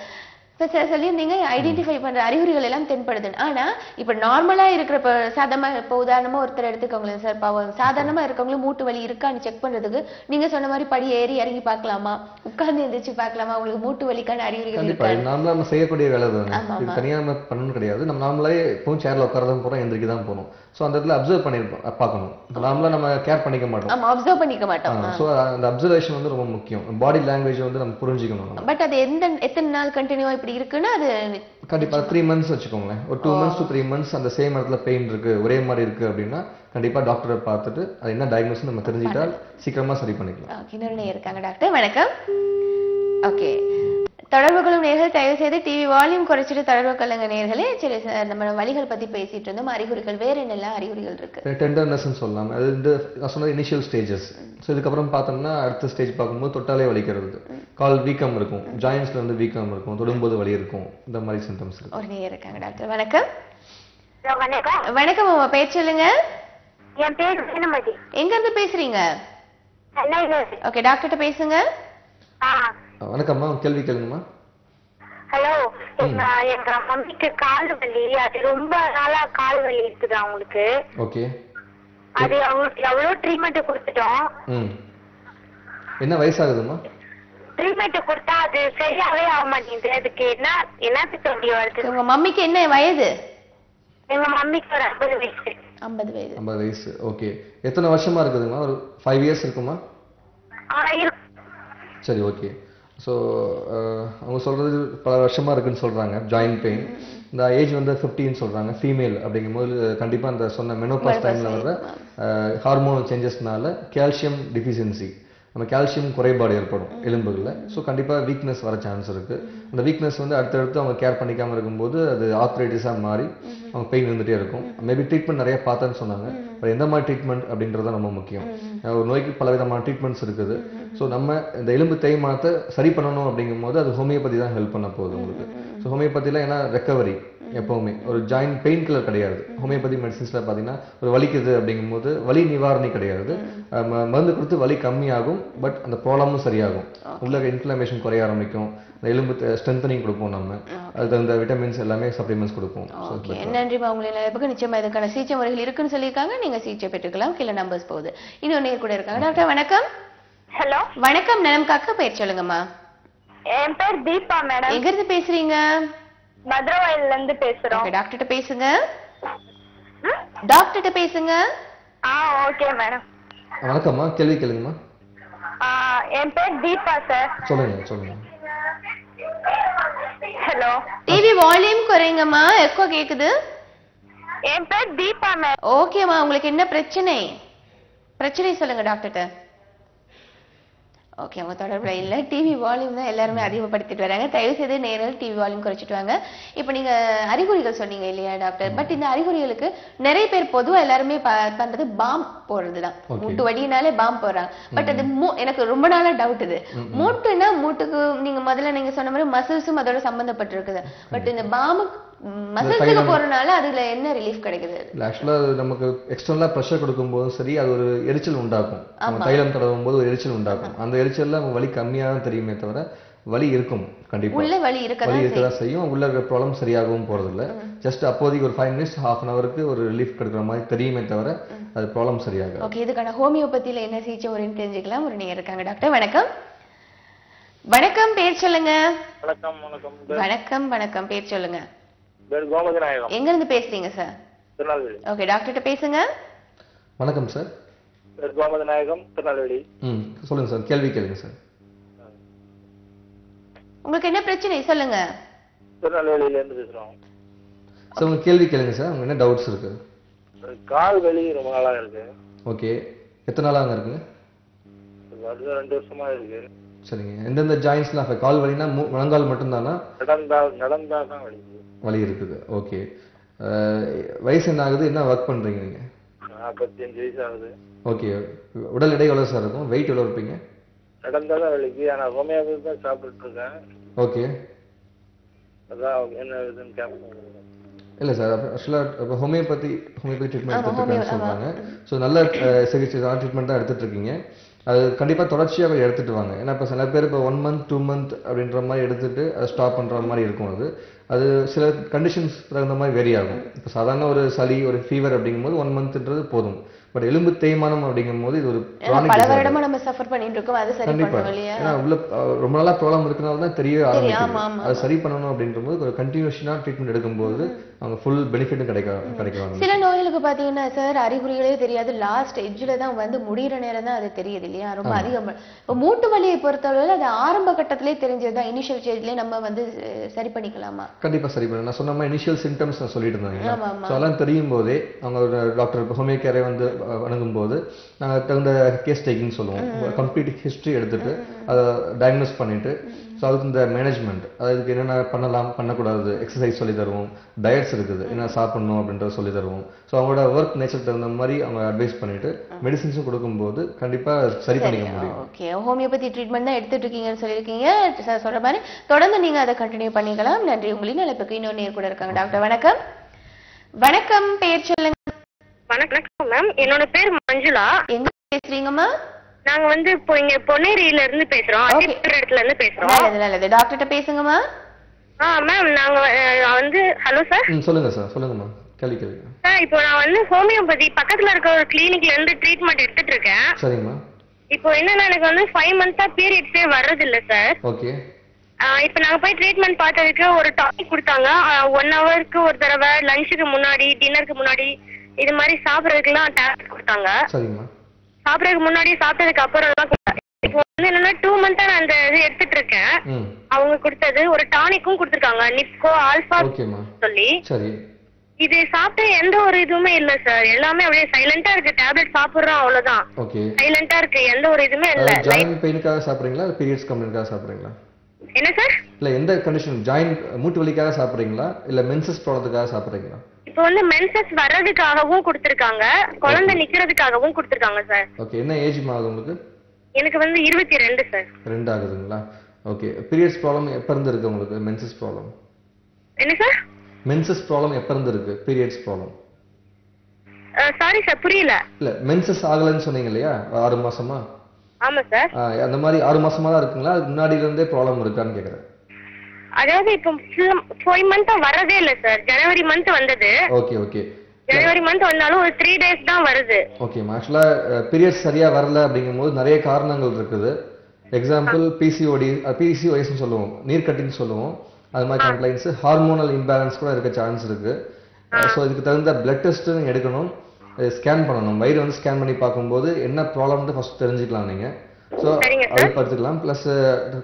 சொல்லியிருந்தீங்க ஐடென்டிஃபை பண்ற அறிகுறிகள் எல்லாம் தென்படுது. ஆனா இப்ப நார்மலா இருக்கிற சாதாரணமா இப்ப உதாரணமா ஒருத்தர் எடுத்துக்கோங்களேன் சார். சாதாரணமா இருக்கவங்களும் மூட்டு வலி இருக்கான்னு செக் பண்றதுக்கு நீங்க சொன்ன மாதிரி படி ஏறி இறங்கி பார்க்கலாமா, உட்கார்ந்து எந்திரிச்சு பார்க்கலாமா? உங்களுக்கு மூட்டு வலிக்கான அறிகுறிகள் இருக்கா? நார்மலா நம்ம செய்யக்கூடிய வேலை தானே, இது தனியா நம்ம பண்ணணும் கிடையாது. நம்ம நார்மலாவே இப்போ சேர்ல உட்காரதான் போறோம், எந்திரிக்க தான் போறோம். சோ அந்த இடத்துல அப்சர்வ் பண்ணிருப்போம், பார்க்கணும். நார்மலா நம்ம கேர் பண்ணிக்க மாட்டோம். ஆமா, அப்சர்வ் பண்ணிக்க மாட்டோம். சோ அந்த அப்சர்வேஷன் வந்து ரொம்ப முக்கியம். பாடி லாங்குவேஜ் வந்து நம்ம புரிஞ்சுக்கணும். பட் அது எத்தனை நாள் கண்டினியூவா இப்படி இருக்குன்னா அது கண்டிப்பா 3 months வச்சுக்கோங்களேன். ஒரு 2 months to 3 months அந்த சேம் இடத்துல பெயின் இருக்கு, ஒரே மாதிரி இருக்கு அப்படின்னா கண்டிப்பா டாக்டரை பார்த்துட்டு அது என்ன டயக்னோசிஸ் நம்ம தெரிஞ்சிட்டால் சீக்கிரமா சரி பண்ணிக்கலாம். இன்னொரு இருக்காங்க. டாக்டர் வணக்கம். ஓகே, தொடர்புகளும் நேர்கள் தயவு செய்து டிவி வால்யூம் குறைச்சிட்டு தொடர்பு கொள்ளுங்க நேர்களே. சரி சார், நம்ம வலிகள் பத்தி பேசிட்டு இருந்தோம். அறிகுறிகள் வேற என்னெல்லாம் அறிகுறிகள் இருக்கு? டெண்டர்னஸ் சொல்லலாம். அது நான் சொன்னது இனிஷியல் ஸ்டேஜஸ். ஸோ இதுக்கப்புறம் பார்த்தோம்னா அடுத்த ஸ்டேஜ் பார்க்கும்போது தொட்டாலே வலிக்கிறது, கால் வீக்கம் இருக்கும், ஜாயின்ஸ்ல வந்து வீக்கம் இருக்கும், தொடும்போது வலி இருக்கும், இந்த மாதிரி சிம்டம்ஸ் இருக்கு. ஒரு நேரம் இருக்காங்க டாக்டர். வணக்கம். வணக்கம். வணக்கம் அம்மா, பேர் சொல்லுங்க. என் பேர் வேணுமதி. எங்க இருந்து பேசுறீங்க? ஓகே, டாக்டர்கிட்ட பேசுங்க. வணக்கம்மா, கேள்வி கேளுங்கம்மா. ஹலோ, எங்க மம்மிக்கு கால் வலி, அது ரொம்ப நாளா கால் வலி இருக்குது அவங்களுக்கு. ஓகே, அது எவ்வளவு ட்ரீட்மெண்ட் கொடுத்துட்டோம். என்ன வயசாகுதுமா? ட்ரீட்மெண்ட் கொடுத்தா அது சரியாவே ஆக மாட்டேங்குது. அதுக்கு என்னத்துக்கு அப்படி வருது? உங்க மம்மிக்கு என்ன வயது? எங்க மம்மிக்கு ஒரு 50 வயசு. 50 வயது. 50 வயசு. ஓகே, எத்தனை வருஷமா இருக்குதுமா? ஒரு 5 இயர்ஸ் இருக்குமா? சரி, ஓகே. ஸோ அவங்க சொல்றது பல வருஷமா இருக்குன்னு சொல்றாங்க ஜாயின்ட் பெயின். இந்த ஏஜ் வந்து 50ன்னு சொல்றாங்க. ஃபீமேல் அப்படிங்கும்போது கண்டிப்பா அந்த சொன்ன மெனோபாஸ் டைம்ல வர்ற ஹார்மோனல் சேஞ்சஸ்னால கால்சியம் டிஃபிஷியன்சி, நம்ம கால்சியம் குறைபாடு ஏற்படும் எலும்புகளில். ஸோ கண்டிப்பாக வீக்னஸ் வர சான்ஸ் இருக்குது. அந்த வீக்னஸ் வந்து அடுத்தடுத்து அவங்க கேர் பண்ணிக்காமல் இருக்கும்போது அது ஆர்த்ரைட்டிஸாக மாறி அவங்க பெயின் இருந்துகிட்டே இருக்கும். மேபி ட்ரீட்மெண்ட் நிறைய பார்த்தேன்னு சொன்னாங்க. பட் எந்த மாதிரி ட்ரீட்மெண்ட் அப்படின்றது ரொம்ப முக்கியம். ஒரு நோய்க்கு பல விதமான ட்ரீட்மெண்ட்ஸ் இருக்குது. ஸோ நம்ம இந்த எலும்பு தேய்மானத்தை சரி பண்ணணும் அப்படிங்கும்போது அது ஹோமியோபதி தான் ஹெல்ப் பண்ண போகுது உங்களுக்கு. ஸோ ஹோமியோபதியில் ஏன்னா ரெக்கவரி எப்பவுமே ஒரு ஜாயின்ட் பெயின் கில்லர் கிடையாது. ஹோமியோபதி மெடிசின்ஸ்ல பார்த்தீங்கன்னா ஒரு வலிக்குது அப்படிங்கும்போது வலி நிவாரணி கிடையாது. மருந்து கொடுத்து வலி கம்மியாகும், பட் அந்த ப்ராப்ளமும் சரியாகும். உள்ள இன்ஃப்ளமேஷன் குறைய ஆரம்பிக்கும். இந்த எலும்பு ஸ்ட்ரென்தனிங் கொடுப்போம், நம்ம அதுக்கு அந்த விட்டமின்ஸ் எல்லாமே சப்ளிமெண்ட்ஸ் கொடுப்போம். நன்றிமா, உங்களை நிச்சயமா இதுக்கான சிகிச்சை முறைகள் இருக்குன்னு சொல்லியிருக்காங்க. நீங்க சிகிச்சை பெற்றுக்கலாம். கீழே நம்பர்ஸ் போகுது. இன்னொரு நேர் கூட இருக்காங்க. டாக்டர் வணக்கம். ஹலோ, வணக்கம். நலம் காக்க பேர் சொல்லுங்கம்மா. என் பேர் தீபா மேடம். எங்க இருந்து பேசுறீங்க? மதுரவாயில இருந்து பேசுறோம். டாக்டர்கிட்ட பேசுங்க. டாக்டர்கிட்ட பேசுங்க. Okay madam. வணக்கம்மா, கேள்வி கேளுங்கம்மா. என் பேர் தீபா சார். சொல்லுங்க சொல்லுங்க. ஹலோ, டிவி வால்யூம் குறைங்கம்மா, எக்கோ கேக்குது. என் பேர் தீபா மேடம். ஓகேம்மா, உங்களுக்கு என்ன பிரச்சனை? பிரச்சனை சொல்லுங்க டாக்டர்கிட்ட. ஓகே, அவங்க தொடர்புல இல்லை. டிவி வால்யூம் தான் எல்லாருமே அதிகப்படுத்திட்டு வராங்க. தயவு செய்து நேரில் டிவி வால்யூம் குறைச்சிட்டு வாங்க. இப்போ நீங்க அறிகுறிகள் சொன்னீங்க இல்லையா டாக்டர்? பட் இந்த அறிகுறிகளுக்கு நிறைய பேர் பொதுவா எல்லாருமே பண்றது பாம் போடுறதுதான். மூட்டு வலினாலே பாம் போடுறாங்க. பட் அது எனக்கு ரொம்ப நாளா டவுட். இது மூட்டுனா மூட்டுக்கு நீங்க முதல்ல நீங்க சொன்ன மாதிரி மசில்ஸும் அதோட சம்பந்தப்பட்டு இருக்குது. பட் இந்த பாமுக்கு மசில்ஸ்க்கு போறனால அதுல என்ன ரிலீஃப் கிடைக்குது? ஆக்சுவலா நமக்கு எக்ஸ்டர்னலா பிரஷர் கொடுக்கும்போது சரி, அது ஒரு எரிச்சல் உண்டாக்கும். தைலம் தடவும் போது ஒரு எரிச்சல் உண்டாக்கும். அந்த எரிச்சல்ல வலி கம்மியா தான் தெரியுமே தவிர வலி இருக்கும். கண்டிப்பா உள்ள வலி இருக்கதான் செய்யும். உள்ள இருக்கிற ப்ராப்ளம் சரியாகவும் போறது இல்ல. ஜஸ்ட் அப்போதைக்கு ஒரு 5 மினிட்ஸ் ½ அன் ஹவருக்கு ஒரு ரிலீஃப் கிடைக்கிற மாதிரி தெரியுமே தவிர அது ப்ராப்ளம் சரியாகும். ஓகே, இதுக்கான ஹோமியோபதியில என்ன சிகிச்சை முறைன்னு தெரிஞ்சுக்கலாம். ஒரு நேரம் இருக்காங்க. டாக்டர் வணக்கம். வணக்கம், பேர் சொல்லுங்க. வணக்கம். வணக்கம். வணக்கம். வணக்கம், பேர் சொல்லுங்க. எங்க இருந்து பேசுறீங்க சார்? திருநெல்வேலி. ஓகே, டாக்டர்கிட்ட பேசுங்க. வணக்கம் சார். கோமதிநாயகம், திருநெல்வேலி. சொல்லுங்க சார், கேள்வி கேளுங்க சார். உங்களுக்கு என்ன பிரச்சனை சொல்லுங்க. திருநெல்வேலியில இருந்து பேசுறோம் சார். உங்க கேள்வி கேளுங்க சார். உங்களுக்கு என்ன டவுட்ஸ் இருக்கு? கால் வலி ரொம்ப நாளா இருக்கு. ஓகே, எத்தனை நாளா அங்க இருக்கு? 2 வருஷமா இருக்கு. சரிங்க. எந்தெந்த ஜாயின்ஸ்லாம் கால் வலினா முழங்கால் மட்டும்தானா? நடந்தா தான் வலி இருக்குது. ஓகே, வயசு என்ன ஆகுது? என்ன ஒர்க் பண்றீங்க நீங்க? 45 வயசு ஆகுது. ஓகே, உடல் எடை எவ்வளவு சார் இருக்கும்? வெயிட் எவ்வளவு இருப்பீங்க? நடந்தாதான் வலிக்கு. ஆனா ஹோமியோபதி தான் சாப்பிட்டு இருக்கேன். ஓகே, அதான் என்ன இதுன்னு கேட்பேன். இல்லை சார், ஆக்சுவலாக ஹோமியோபதி ட்ரீட்மெண்ட் எடுத்துருக்காங்கன்னு சொல்கிறாங்க. ஸோ நல்ல சிகிச்சை ட்ரீட்மெண்ட் தான் எடுத்துட்டு இருக்கீங்க. அது கண்டிப்பாக தொடர்ச்சியாக எடுத்துட்டு வாங்க. ஏன்னா இப்போ சில பேர் இப்போ 1 மந்த் 2 மந்த் அப்படின்ற மாதிரி எடுத்துட்டு அதை ஸ்டாப் பண்ணுற மாதிரி இருக்கும். அது சில கண்டிஷன்ஸ் தகுந்த மாதிரி வேரி ஆகும். இப்போ சாதாரண ஒரு சளி, ஒரு ஃபீவர் அப்படிங்கும்போது 1 மந்த்ன்றது போதும். பட் எலும்பு தேய்மானம் அப்படிங்கும்போது இது ஒரு பல வருடமா நம்ம சஃபர் பண்ணிட்டு இருக்கோம். அது சரி பண்ணணும் இல்லையா? ஏன்னா உள்ள ரொம்ப நாளா ப்ராப்ளம் இருக்கனால தான் தெரிய ஆரம்பிக்கும். அது சரி பண்ணணும் அப்படின்றபோது ஒரு கண்டினியூஷனா ட்ரீட்மெண்ட் எடுக்கும்போது அவங்க ஃபுல் பெனிஃபிட்டும் கிடைக்கும். சில நோய்களுக்கு பாத்தீங்கன்னா சார் அறிகுறிகளே தெரியாது, லாஸ்ட் எட்ஜ்ல தான் வந்து முடிகிற நேரம் தான் அது தெரியுது இல்லையா? ரொம்ப அதிகம். இப்போ மூட்டு வலியை பொறுத்தளவில் அது ஆரம்ப கட்டத்திலே தெரிஞ்சதுதான். இனிஷியல் ஸ்டேஜ்லேயே நம்ம வந்து சரி பண்ணிக்கலாமா? கண்டிப்பா சரி பண்ணலாம். நான் சொன்ன மாதிரி இனிஷியல் சிம்டம்ஸ் நான் சொல்லிட்டு இருந்தாங்க. அதெல்லாம் தெரியும் போதே அவங்க ஒரு டாக்டர் ஹோமியோ கேரை வந்து அணுகும் போது நாங்கள் தகுந்த கேஸ் டேக்கிங் சொல்லுவோம். கம்ப்ளீட் ஹிஸ்ட்ரி எடுத்துட்டு அதை டயக்னோஸ் பண்ணிட்டு, ஸோ ஸோ அதுக்கு இந்த மேனேஜ்மெண்ட், அதுக்கு என்னென்ன பண்ணலாம் பண்ணக்கூடாது, எக்ஸசைஸ் சொல்லி தருவோம், டயட்ஸ் இருக்குது, என்ன சாப்பிடணும் அப்படின்றத சொல்லி தருவோம். ஸோ அவங்களோட ஒர்க் நேச்சர் தகுந்த மாதிரி அவங்க அட்வைஸ் பண்ணிட்டு மெடிசின்ஸும் கொடுக்கும்போது கண்டிப்பா சரி பண்ணிக்க முடியும். ஓகே, ஹோமியோபதி ட்ரீட்மெண்ட் தான் எடுத்துட்டு இருக்கீங்கன்னு சொல்லியிருக்கீங்க. சார் சொல்ற மாதிரி தொடர்ந்து நீங்க அதை கண்டினியூ பண்ணிக்கலாம். நன்றி. உங்களின் அழைப்புக்கு இன்னொரு நேர் கூட இருக்காங்க. டாக்டர் வணக்கம். வணக்கம், பேர் சொல்லுங்க. வணக்கம் மேம், என்னோட பேர் மஞ்சுளா. எங்க பேசுறீங்கம்மா? நாங்க வந்து இப்போ இங்க பொன்னேரியில இருந்து பேசுறோம், இடத்துல இருந்து பேசுறோம். நல்லது நல்லது, டாக்டர்கிட்ட பேசுங்கம்மா. மேம் நாங்க வந்து ஹலோ சார். சொல்லுங்க சார், சொல்லுங்கம்மா, கேள்வி கேளுங்க சார். இப்போ நான் வந்து ஹோமியோபதி பக்கத்துல இருக்க ஒரு கிளினிக்ல இருந்து ட்ரீட்மெண்ட் எடுத்துட்டு இருக்கேன். சரிங்கம்மா. இப்போ என்னன்னா எனக்கு வந்து 5 மந்த்ஸா பீரியட்ஸே வர்றது இல்ல சார். ஓகே. இப்போ நாங்க போய் ட்ரீட்மெண்ட் பார்த்ததுக்கு ஒரு டானிக் கொடுத்தாங்க. 1 ஹவருக்கு ஒரு தடவை, லஞ்சுக்கு முன்னாடி, டின்னருக்கு முன்னாடி இது மாதிரி சாப்பிட்றதுக்குலாம் டேப்லெட் கொடுத்தாங்க. சரிங்கம்மா. சாப்பிட்றதுக்கு முன்னாடி, சாப்பிட்டதுக்கு அப்புறம் எல்லாம் இப்போ வந்து என்னன்னா 2 மந்த்தா நான் அந்த இது எடுத்துட்டு இருக்கேன். அவங்க கொடுத்தது ஒரு டானிக்கும் கொடுத்துருக்காங்க, நிப்கோ ஆல்பா சொல்லி. சரி. இது சாப்பிட்ட எந்த ஒரு இதுவுமே இல்ல சார். எல்லாமே அப்படியே சைலண்டா இருக்கு. டேப்லெட் சாப்பிடுறோம் அவ்வளவுதான். ஓகே. சைலண்டா இருக்கு, எந்த ஒரு இதுவுமே இல்ல. ஜாயின்ட் பெயினுக்காக சாப்பிடுறீங்களா, பீரியட்ஸ் கம்ப்ளைண்ட்காக சாப்பிடுறீங்களா? என்ன சார்? இல்ல எந்த கண்டிஷன், ஜாயின்ட் மூட்டு வலிக்காக சாப்பிடுறீங்களா இல்ல மென்சஸ் ப்ராப்ளத்துக்காக சாப்பிடுறீங்களா? இப்போ வந்து மென்சஸ் வர்றதுக்காகவும் கொடுத்திருக்காங்க, குழந்தை நிக்கிறதுக்காகவும் கொடுத்திருக்காங்க சார். ஓகே. என்ன ஏஜ் ஆகுது உங்களுக்கு? எனக்கு வந்து 22 சார். 2 ஆகுதுங்களா? ஓகே. பீரியட்ஸ் ப்ராப்ளம் எப்ப இருந்து இருக்கு உங்களுக்கு? மென்சஸ் ப்ராப்ளம் என்ன சார்? மென்சஸ் ப்ராப்ளம் எப்ப இருந்து இருக்கு? Periods problem. சாரி சார், புரியல. இல்ல மென்சஸ் ஆகலன்னு சொன்னீங்க இல்லையா, 6 மாசமா? ஆமா சார். அந்த மாதிரி 6 மாசமா தான் இருக்குங்களா, அதுக்கு முன்னாடில இருந்தே ப்ராப்ளம் இருக்கான்னு கேக்குறேன். அதாவது இப்போ 5 மந்த்தா வரதே இல்ல சார். ஜனவரி மந்த் வந்தது. Okay okay. ஜனவரி மந்த் வந்தாலும் ஒரு 3 டேஸ் தான் வருது. ஓகே. ஆக்சுவலா பீரியட்ஸ் சரியா வரல அப்படிங்கும்போது நிறைய காரணங்கள் இருக்குது. எக்ஸாம்பிள் பிசிஓஎஸ் சொல்லுவோம், நீர்க்கட்டின்னு சொல்லுவோம். அது மாதிரி கம்ப்ளைண்ட்ஸ், ஹார்மோனல் இம்பேலன்ஸ் கூட இருக்க சான்ஸ் இருக்கு. ஸோ இதுக்கு தகுந்த பிளட் டெஸ்ட் எடுக்கணும், ஸ்கேன் பண்ணணும். வயிறு வந்து ஸ்கேன் பண்ணி பார்க்கும்போது என்ன ப்ராப்ளம்னு ஃபர்ஸ்ட் தெரிஞ்சுக்கலாம் நீங்க. ஸோ அது பார்த்துக்கலாம். ப்ளஸ்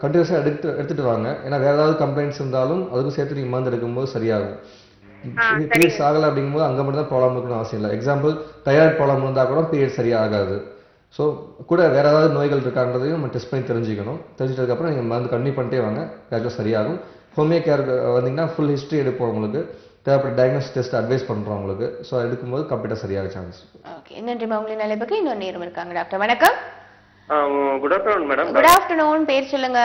கண்டினியூஸாக எடுத்துட்டு வாங்க. ஏன்னா வேற ஏதாவது கம்ப்ளைண்ட்ஸ் இருந்தாலும் அதுக்கும் சேர்த்து நீங்கள் மருந்து எடுக்கும்போது சரியாகும். பீரியட்ஸ் ஆகலை அப்படிங்கும்போது அங்கே மட்டும் தான் ப்ராப்ளம் இருக்குன்னு அவசியம் இல்லை. எக்ஸாம்பிள் தைராய்டு ப்ராப்ளம் இருந்தால் கூட பீரியட் சரியாக ஆகாது. ஸோ கூட வேற ஏதாவது நோய்கள் இருக்கான்றதையும் நம்ம டெஸ்ட் பண்ணி தெரிஞ்சுக்கணும். தெரிஞ்சிட்டதுக்கப்புறம் நீங்கள் மருந்து கண்டினியூ பண்ணிட்டே வாங்க, கரெக்டாக சரியாகும். ஹோமியோ கேர் வந்தீங்கன்னா ஃபுல் ஹிஸ்ட்ரி எடுப்போம் உங்களுக்கு. தேவைப்பட்ட டயக்னோஸ்டிக் டெஸ்ட் அட்வைஸ் பண்ணுறோம் உங்களுக்கு. ஸோ எடுக்கும்போது கம்ப்ளீட்டாக சரியாக சான்ஸ். ஓகே, நன்றிமா. உங்களின் அழைப்புக்கு இன்னொரு நேரம் இருக்காங்க. டாக்டர் வணக்கம். Good afternoon madam. Good afternoon. பேர் சொல்லுங்க.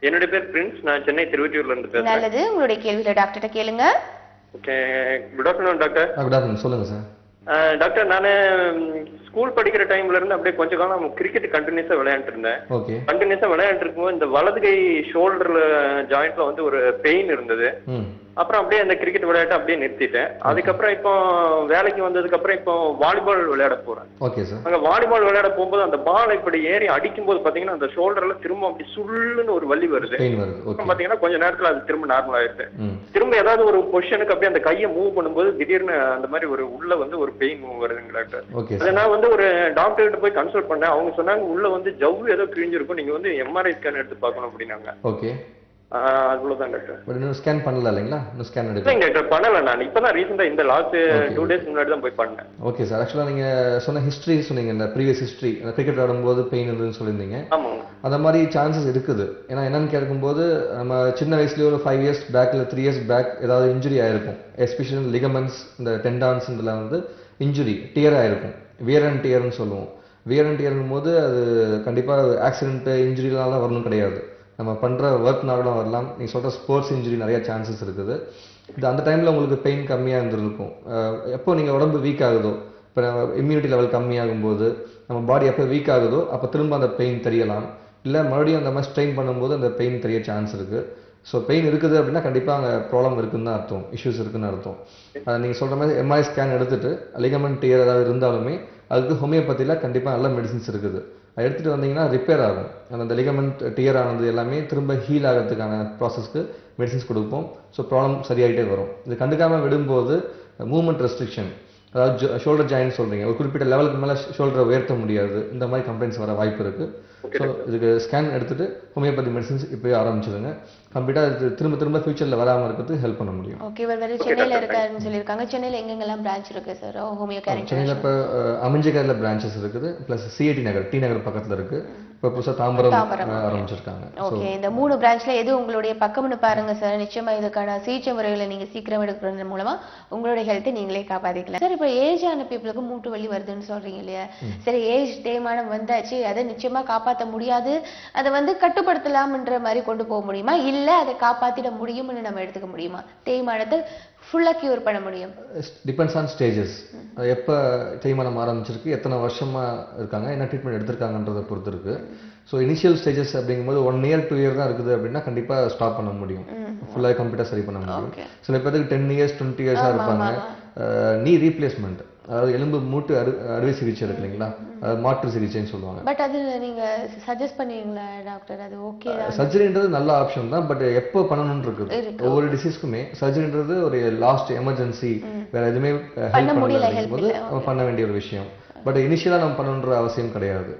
என்னுடைய பேர் பிரின்ஸ். நான் சென்னை திருவொற்றியூர்ல இருந்து பேசுறேன். நல்லது, உங்களுடைய கேள்விகளை டாக்டர்கிட்ட கேளுங்க. Okay. Good afternoon doctor. Good afternoon, சொல்லுங்க சார். டாக்டர், நான் ஸ்கூல் படிக்கிற டைம்ல இருந்து அப்படியே கொஞ்ச காலம் கிரிக்கெட் கண்டினியூஸா விளையாண்டு இருந்தேன். ஓகே. கண்டினியூஸா விளையாண்டு இருக்கும்போது இந்த வலது கை ஷோல்டர்ல ஜாயிண்ட்ல வந்து ஒரு பெயின் இருந்தது. அப்புறம் அப்படியே அந்த கிரிக்கெட் விளையாட்டு அப்படியே நிறுத்திட்டேன். அதுக்கப்புறம் இப்போ வேலைக்கு வந்ததுக்கு அப்புறம் இப்போ வாலிபால் விளையாட போறேன். Okay sir. அங்க வாலிபால் விளையாட போகும்போது அந்த பால் இப்படி ஏறி அடிக்கும் போது பாத்தீங்கன்னா அந்த ஷோல்டர்ல திரும்ப அப்படி சுள்ளுன்னு ஒரு வலி வருது. பாத்தீங்கன்னா கொஞ்ச நேரத்துல அது திரும்ப நார்மல் ஆயிடுது. திரும்ப ஏதாவது ஒரு பொசிஷனுக்கு அப்படியே அந்த கையை மூவ் பண்ணும்போது திடீர்னு அந்த மாதிரி ஒரு உள்ள வந்து ஒரு பெயின் வருதுங்க டாக்டர். அதை நான் வந்து ஒரு டாக்டர் கிட்ட போய் கன்சல்ட் பண்ணேன். அவங்க சொன்னாங்க உள்ள வந்து ஜவ்வு ஏதோ கிழிஞ்சிருக்கும், நீங்க வந்து எம்ஆர்ஐ ஸ்கேன் எடுத்து பார்க்கணும் அப்படின்னாங்க. ஓகே. அவ்வளவுதான் டாக்டர். பட் இன்னும் ஸ்கேன் பண்ணல இல்லைங்களா? இன்னும் ஸ்கேன் எடுக்கல டாக்டர், பண்ணல. நான் இப்பதான் ரீசெண்டா இந்த லாஸ்ட் 2 டேஸ் முன்னாடி தான் போய் பண்ணேன். Okay sir. ஆக்சுவலா நீங்க சொன்ன ஹிஸ்டரி சொன்னீங்க, இந்த ப்ரீவியஸ் ஹிஸ்டரி, கிரிக்கெட் விளையாடும்போது பெயின் இருந்ததுன்னு சொல்லியிருந்தீங்க. ஆமா. அந்த மாதிரி சான்சஸ் இருக்குது. ஏன்னா என்னன்னு கேட்கும்போது நம்ம சின்ன வயசுலயே ஒரு 5 இயர்ஸ் பேக் இல்லை 3 இயர்ஸ் பேக் ஏதாவது இன்ஜுரி ஆயிருக்கும். எஸ்பெஷலி லிகமெண்ட்ஸ், இந்த டெண்டான்ஸ் இதெல்லாம் வந்து இன்ஜுரி டியர் ஆயிருக்கும். வியர் அண்ட் டியர்னு சொல்லுவோம். வியர் அண்ட் டியர்னும் போது அது கண்டிப்பா ஆக்சிடென்ட் இன்ஜுரினால வரணும் கிடையாது, நம்ம பண்ணுற ஒர்க்னாலும் வரலாம். நீங்கள் சொல்கிற ஸ்போர்ட்ஸ் இன்ஜுரி நிறைய சான்சஸ் இருக்குது. இது அந்த டைமில் உங்களுக்கு பெயின் கம்மியாக இருந்திருக்கும். எப்போ நீங்கள் உடம்பு வீக் ஆகுதோ, இப்போ இம்யூனிட்டி லெவல் கம்மியாகும்போது நம்ம பாடி எப்போ வீக் ஆகுதோ அப்போ திரும்ப அந்த பெயின் தெரியலாம். இல்லை மறுபடியும் அந்த மாதிரி ஸ்ட்ரெயின் பண்ணும்போது அந்த பெயின் தெரிய சான்ஸ் இருக்குது. ஸோ பெயின் இருக்குது அப்படின்னா கண்டிப்பாக அங்கே ப்ராப்ளம் இருக்குன்னு தான் அர்த்தம், இஷ்யூஸ் இருக்குன்னு அர்த்தம். அதை நீங்கள் சொல்கிற மாதிரி எம்ஆர்ஐ ஸ்கேன் எடுத்துகிட்டு லிகமெண்ட் டியர் ஏதாவது இருந்தாலுமே அதுக்கு ஹோமியோபதியில் கண்டிப்பாக நல்ல மெடிசின்ஸ் இருக்குது. அதை எடுத்துகிட்டு வந்தீங்கன்னா ரிப்பேர் ஆகும். அந்த லிகமெண்ட் டியர் ஆனது எல்லாமே திரும்ப ஹீல் ஆகிறதுக்கான ப்ராசஸ்க்கு மெடிசின்ஸ் கொடுப்போம். ஸோ ப்ராப்ளம் சரியாகிட்டே வரும். இது கண்டுக்காமல் விடும்போது மூவ்மெண்ட் ரெஸ்ட்ரிக்ஷன், அதாவது ஷோல்டர் ஜாயின்ட் சொல்கிறீங்க, ஒரு குறிப்பிட்ட லெவலுக்கு மேலே ஷோல்டரை உயர்த்த முடியாது, இந்த மாதிரி கம்ப்ளைண்ட்ஸ் வர வாய்ப்பு இருக்குது. ஸோ இதுக்கு ஸ்கேன் எடுத்துட்டு ஹோமியோபதி மெடிசின்ஸ் இப்போயே ஆரம்பிச்சிடுங்க. கம்ப்ளீட்டாக திரும்ப திரும்ப ஃபியூச்சரில் வராமல் இருக்கிறதுக்கு ஹெல்ப் பண்ண முடியும். ஓகே, இவர் வேறு சென்னையில் இருக்காருன்னு சொல்லியிருக்காங்க. சென்னையில் எங்கெங்கெல்லாம் பிரான்ச் இருக்கு சார் ஹோமியோ கேர்? சென்னையில் இப்போ அமைஞ்சகரில் பிரான்ச்சஸ் இருக்குது, ப்ளஸ் சிஐடி நகர் டி நகர் பக்கத்தில் இருக்குது. இப்போ புதுசாக தாம்பரம் ஆரம்பிச்சிருக்காங்க. ஓகே, இந்த 3 பிரான்ச்ல எது உங்களுடைய பக்கம்னு பாருங்க சார். நிச்சயமா இதுக்கான சிகிச்சை முறைகளை நீங்க சீக்கிரம் எடுக்கிறது மூலமா உங்களுடைய ஹெல்த்தை நீங்களே காப்பாத்திக்கலாம் சார். இப்போ ஏஜ் ஆன பீப்புளுக்கு மூட்டு வலி வருதுன்னு சொல்றீங்க இல்லையா? சரி, ஏஜ் தேய்மானம் வந்தாச்சு, அதை நிச்சயமா காப்பாற்ற முடியாது, அதை கட்டுப்படுத்தலாம்ன்ற மாதிரி கொண்டு போக முடியுமா, இல்ல அதை காப்பாத்திட முடியும்னு நம்ம எடுத்துக்க முடியுமா? தேய்மானத்தை ஃபுல்லா கியூர் பண்ண முடியும்? Depends on stages. எப்போ தேய்மானம் ஆரம்பிச்சிருக்கு, எத்தனை வருஷமா இருக்காங்க, என்ன ட்ரீட்மெண்ட் எடுத்திருக்காங்கன்றதை பொறுத்து இருக்கு. ஸோ இனிஷியல் ஸ்டேஜஸ் அப்படிங்கும்போது 1 year 2 year தான் இருக்குது அப்படின்னா கண்டிப்பாக ஸ்டாப் பண்ண முடியும், ஃபுல்லாக கம்ப்ளீட்டாக சரி பண்ண முடியும். சில பேருக்கு 10 years 20 years இருப்பாங்க. நீ ரீப்ளேஸ்மெண்ட், அதாவது எலும்பு மூட்டு அறுவை சிகிச்சை இருக்கு இல்லைங்களா, மாற்று சிகிச்சைன்னு சொல்லுவாங்க. பட் அது நீங்க சஜஸ்ட் பண்ணுவீங்களா டாக்டர்? அது ஓகே தான். சர்ஜரின்றது நல்ல ஆப்ஷன் தான், பட் எப்போ பண்ணணும்னு இருக்குது. ஒவ்வொரு டிசீஸ்க்குமே சர்ஜரின்றது ஒரு லாஸ்ட் எமர்ஜென்சி, வேற எதுவுமே ஹெல்ப் பண்ணல பண்ண வேண்டிய ஒரு விஷயம். பட் இனிஷியலாக நம்ம பண்ணணுன்ற அவசியம் கிடையாது,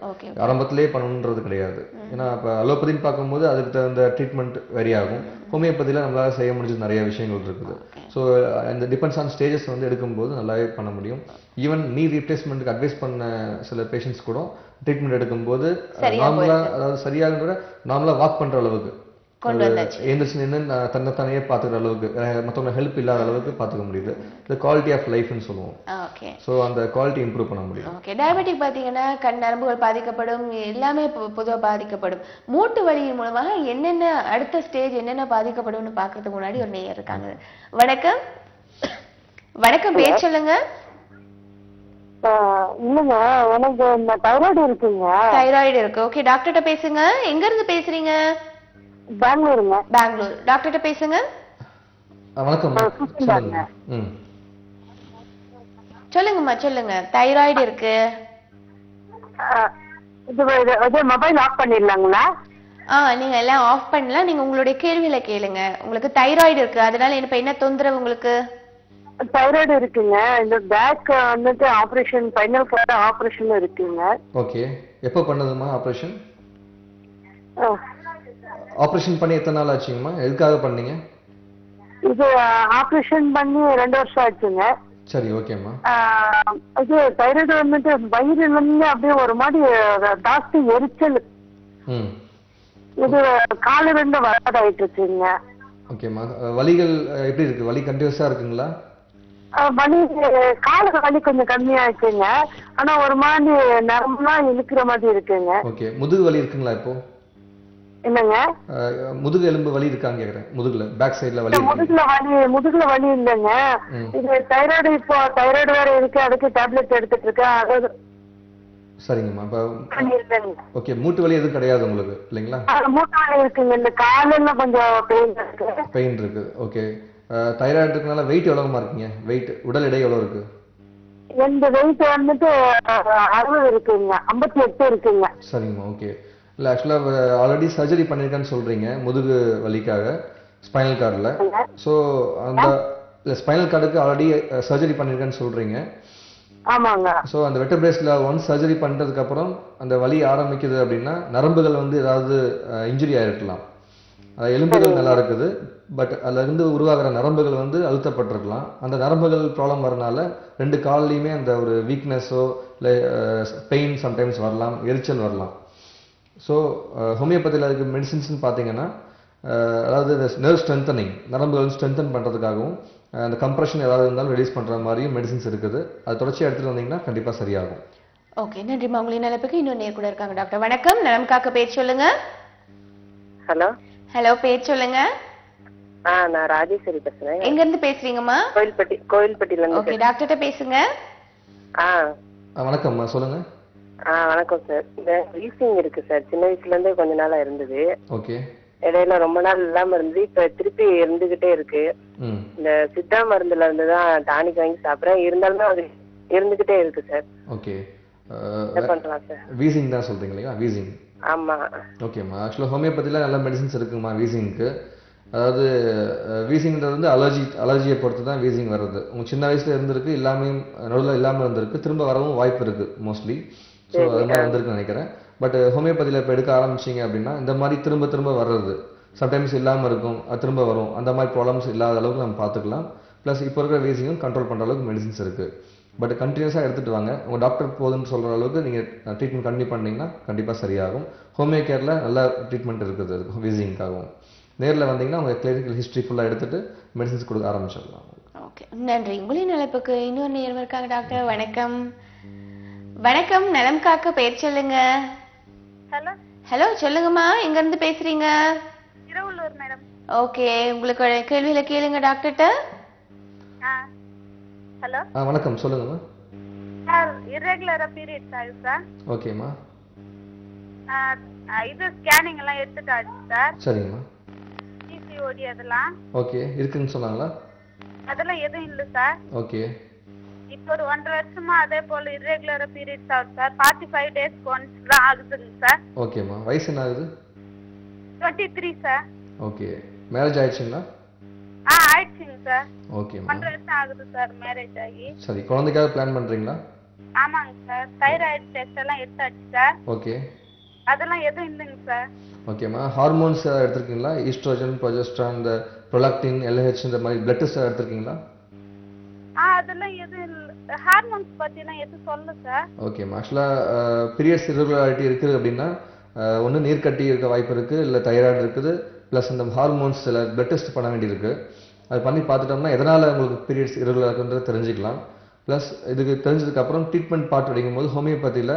ஆரம்பத்திலே பண்ணணுன்றது கிடையாது. ஏன்னா இப்போ அலோபதின்னு பார்க்கும்போது அதுக்கு தகுந்த ட்ரீட்மெண்ட் வெரி ஆகும். ஹோமியோபதியில் நம்மளால செய்ய முடிஞ்சது நிறைய விஷயங்கள் இருக்குது. ஸோ இந்த டிபெண்ட்ஸ் ஆன் ஸ்டேஜஸ் எடுக்கும்போது நல்லாவே பண்ண முடியும். ஈவன் நீ ரீப்ளேஸ்மெண்ட்டுக்கு அட்வைஸ் பண்ண சில பேஷண்ட்ஸ் கூட ட்ரீட்மெண்ட் எடுக்கும்போது நார்மலாக, அதாவது சரியாக நார்மலாக வாக் பண்ணுற அளவுக்கு எந்திரிச்சு நின்று தன்னைத்தானே பார்த்துக்கிற அளவுக்கு, மற்றவங்க ஹெல்ப் இல்லாத அளவுக்கு பார்த்துக்க முடியுது. இந்த குவாலிட்டி ஆஃப் லைஃப்னு சொல்லுவோம். ஸோ அந்த குவாலிட்டி இம்ப்ரூவ் பண்ண முடியும். ஓகே, டயபெட்டிக் பார்த்தீங்கன்னா கண் நரம்புகள் பாதிக்கப்படும், எல்லாமே பொதுவாக பாதிக்கப்படும். மூட்டு வலியின் மூலமாக என்னென்ன அடுத்த ஸ்டேஜ் என்னென்ன பாதிக்கப்படும்னு பார்க்கறதுக்கு முன்னாடி ஒரு நேயர் இருக்காங்க. வணக்கம். வணக்கம், பேர் சொல்லுங்க. இல்லைங்க, எனக்கு இந்த தைராய்டு இருக்குங்க. தைராய்டு இருக்கு. ஓகே, டாக்டர்கிட்ட பேசுங்க. எங்க இருந்து பேசுறீங்க? பெங்களூருங்க. பெங்களூர். டாக்டர்கிட்ட பேசுங்க. வணக்கம். சொல்லுங்கம்மா, சொல்லுங்க. தைராய்டு இருக்கு. இது மொபைல் ஆஃப் பண்ணிடலாங்களா? நீங்க எல்லாம் ஆஃப் பண்ணலாம். நீங்க உங்களுடைய கேள்வியில கேளுங்க. உங்களுக்கு தைராய்டு இருக்கு, அதனால இப்ப என்ன தொந்தரவு உங்களுக்கு? தைராய்டு இருக்குங்க. இந்த back operation, spinal cord operation இருக்குங்க. ஓகே, எப்போ பண்ணதுமா ஆபரேஷன்? ஆபரேஷன் பண்ணி எத்தனை நாள் ஆச்சுங்கம்மா? எதுக்காக பண்ணீங்க? இது ஆபரேஷன் பண்ணி 2 வருஷம் ஆச்சுங்க. சரி, ஓகேம்மா. இது தைராய்டு வயிறுல அப்படியே ஒரு மாதிரி ஜாஸ்தி எரிச்சல். இது காலு 2 வராதாயிட்டு இருக்குங்க. ஓகேம்மா. வலிகள் எப்படி இருக்கு? வலி கண்டினியூஸா இருக்குங்களா? வலி, காலுக்கு வலி கொஞ்சம் கம்மியா இருக்குங்க. ஆனா ஒரு மாதிரி நரம்பெல்லாம் இழுக்கிற மாதிரி இருக்குங்க. ஓகே, முதுகு வலி இருக்குங்களா இப்போ? என்னங்க? முதுகு எலும்பு வலி இருக்கான்னு கேக்குறேன். முதுகுல பேக் சைடுல வலி? முதுகுல வலி இல்லைங்க. இது தைராய்டு, இப்போ தைராய்டு வேற இருக்கு, அதுக்கு டேப்லெட் எடுத்துட்டு இருக்கேன். சரிங்கம்மா. ஓகே, மூட்டு வலி எதுவும் கிடையாது உங்களுக்கு இல்லைங்களா? மூட்டு வலி இருக்குங்க. இந்த காலெல்லாம் கொஞ்சம் பெயின் இருக்கு. ஓகே, தைராய்டு இருக்கனால வெயிட் எவ்வளவுமா இருக்கீங்க? வெயிட், உடல் எடை எவ்வளவு இருக்கு? இந்த வெயிட் 60 இருக்குங்க. 58 இருக்குங்க. சரிங்கம்மா. ஓகே. இல்லை, ஆக்சுவலாக ஆல்ரெடி சர்ஜரி பண்ணியிருக்கேன்னு சொல்கிறீங்க முதுகு வலிக்காக ஸ்பைனல் கார்டில். ஸோ அந்த ஸ்பைனல் கார்டுக்கு ஆல்ரெடி சர்ஜரி பண்ணியிருக்கேன்னு சொல்கிறீங்க. ஆமாங்க. ஸோ அந்த வெர்டபிரேஸ்ல ஒன்ஸ் சர்ஜரி பண்ணுறதுக்கப்புறம் அந்த வலி ஆரம்பிக்குது அப்படின்னா நரம்புகள் ஏதாவது இன்ஜுரி ஆகிருக்கலாம். எலும்புகள் நல்லா இருக்குது, பட் அதுலேருந்து உருவாகிற நரம்புகள் அழுத்தப்பட்டிருக்கலாம். அந்த நரம்புகள் ப்ராப்ளம் வரனால 2 கால்லையுமே அந்த ஒரு வீக்னஸோ இல்லை பெயின் சம்டைம்ஸ் வரலாம், எரிச்சல் வரலாம். ஸோ ஹோமியோபதியில் அதுக்கு மெடிசின்ஸ்னு பார்த்தீங்கன்னா, அதாவது நர்வ் ஸ்ட்ரென்தனிங், நரம்புகள் ஸ்ட்ரென்தன் பண்ணுறதுக்காகவும் அந்த கம்ப்ரெஷன் ஏதாவது இருந்தாலும் ரெடியூஸ் பண்ணுற மாதிரியும் மெடிசின்ஸ் இருக்குது. அது தொடர்ச்சியாக எடுத்துகிட்டு வந்தீங்கன்னா கண்டிப்பாக சரியாகும். ஓகே, நன்றிம்மா. உங்களின் நிலைப்புக்கு இன்னொரு நேர் கூட இருக்காங்க. டாக்டர் வணக்கம். நலம் காக்க, பேர் சொல்லுங்க. ஹலோ. ஹலோ, பேர் சொல்லுங்க. நான் ராஜேஸ்வரி பேசுறேன். எங்க இருந்து பேசுறீங்கம்மா? கோயில்பட்டியில இருந்து. ஓகே, டாக்டர்கிட்ட பேசுங்க. வணக்கம்மா, சொல்லுங்க. வணக்கம் சார். இந்த வீசிங் இருக்கு சார், சின்ன வயசுல இருந்தே கொஞ்ச நாளா இருந்தது. ஓகே. இடையில ரொம்ப நாள் இல்லாம இருந்து இப்ப திருப்பி இருந்துகிட்டே இருக்கு. இந்த சித்தா மருந்துல இருந்துதான் டானிக் வாங்கி சாப்பிடுறேன், இருந்தாலுமே அது இருந்துகிட்டே இருக்கு சார். ஓகே, என்ன பண்ணலாம் சார்? வீசிங் தான் சொல்றீங்க இல்லையா? வீசிங். ஆமா. ஓகேம்மா. ஆக்சுவலாக ஹோமியோபதியில் நல்ல மெடிசின்ஸ் இருக்குமா வீசிங்க்கு. அதாவது வீசிங்கிறது அலர்ஜியை பொறுத்து தான் வீசிங் வர்றது. உங்க சின்ன வயசுல இருந்திருக்கு, நடுவில் இல்லாமல் இருந்திருக்கு, திரும்ப வரவும் வாய்ப்பு இருக்கு மோஸ்ட்லி. ஸோ அது மாதிரி வந்திருக்குன்னு நினைக்கிறேன். பட் ஹோமியோபதியில் இப்போ எடுக்க ஆரம்பிச்சிங்க அப்படின்னா இந்த மாதிரி திரும்ப திரும்ப வர்றது சம்டைம்ஸ் இல்லாமல் இருக்கும், அது திரும்ப வரும், அந்த மாதிரி ப்ராப்ளம்ஸ் இல்லாத அளவுக்கு நம்ம பார்த்துக்கலாம். ப்ளஸ் இப்போ இருக்கிற வீசிங்கும் கண்ட்ரோல் பண்ணுற அளவுக்கு மெடிசின்ஸ் இருக்குது. பட் கண்டினியூஸாக எடுத்துகிட்டு வாங்க. உங்கள் டாக்டர் போதுன்னு சொல்கிற அளவுக்கு நீங்கள் ட்ரீட்மெண்ட் கண்டினியூ பண்ணிங்கன்னா கண்டிப்பாக சரியாகும். ஹோமியோ கேரில் நல்ல ட்ரீட்மெண்ட் இருக்குது வீசிங்காகவும். நேரில் வந்தீங்கன்னா உங்கள் கிளினிக்கல் ஹிஸ்ட்ரி ஃபுல்லாக எடுத்துகிட்டு மெடிசின்ஸ் கொடுக்க ஆரம்பிச்சிடலாம். ஓகே, நன்றி. உங்களின் அழைப்புக்கு இன்னொரு நேரம் இருக்காங்க டாக்டர். வணக்கம். வணக்கம், நலம் காக்க பேர் சொல்லுங்க. ஹலோ ஹலோ, சொல்லுங்கம்மா, எங்க இருந்து பேசுறீங்க? இரவுலூர் மேடம். ஓகே, உங்களுக்கு கேள்வியில கேளுங்க டாக்டர்கிட்ட. ஹலோ வணக்கம், சொல்லுங்கம்மா. சார், இர்ரெகுலரா பீரியட்ஸ் ஆகுது சார். ஓகேம்மா. இது ஸ்கேனிங் எல்லாம் எடுத்துட்டாச்சு சார். சரிங்கம்மா. பிசிஓடி அதெல்லாம் ஓகே, இருக்குன்னு சொன்னாங்களா? அதெல்லாம் எதுவும் இல்லை சார். ஓகே. இப்போ ஒரு 1.5 வருஷமா அதே போல இர்ரெகுலரா பீரியட்ஸ் ஆகுது சார். 45 டேஸ் ஒன்ஸ் தான் ஆகுதுங்க சார். ஓகேம்மா. வயசு என்ன ஆகுது? 23 சார். ஓகே. மேரேஜ் ஆயிடுச்சுங்களா? ஆயிடுச்சுங்க சார். ஓகேம்மா. 1.5 வருஷம் ஆகுது சார் மேரேஜ் ஆகி. சரி, குழந்தைக்காக பிளான் பண்றீங்களா? ஆமாங்க சார். தைராய்டு டெஸ்ட் எல்லாம் எடுத்தாச்சு சார். ஓகே. அதெல்லாம் எதுவும் இல்லைங்க சார். ஓகேம்மா. ஹார்மோன்ஸ் எடுத்திருக்கீங்களா? ஈஸ்ட்ரோஜன், ப்ரொஜெஸ்ட்ரான், இந்த ப்ரொலாக்டின், LH இந்த மாதிரி பிளட் டெஸ்ட் எடுத்திருக்கீங்களா? அதெல்லாம் எதுவும் இல்லை. ஹார்மோன்ஸ் பத்திலாம் எதுவும் சொல்ல சார். ஓகேம்மா. ஆக்சுவலாக பீரியட்ஸ் இர்ரெகுலாரிட்டி இருக்குது அப்படின்னா ஒன்று நீர்க்கட்டி இருக்க வாய்ப்பு இருக்குது, இல்லை தைராய்டு இருக்குது, ப்ளஸ் இந்த ஹார்மோன்ஸ் சில பிளட் டெஸ்ட் பண்ண வேண்டியிருக்கு. அது பண்ணி பார்த்துட்டோம்னா எதனால் உங்களுக்கு பீரியட்ஸ் இர்ரெகுலராக இருக்குன்றது தெரிஞ்சுக்கலாம். ப்ளஸ் இதுக்கு தெரிஞ்சதுக்கப்புறம் ட்ரீட்மெண்ட் பார்ட் அப்படிங்கும்போது ஹோமியோபதியில்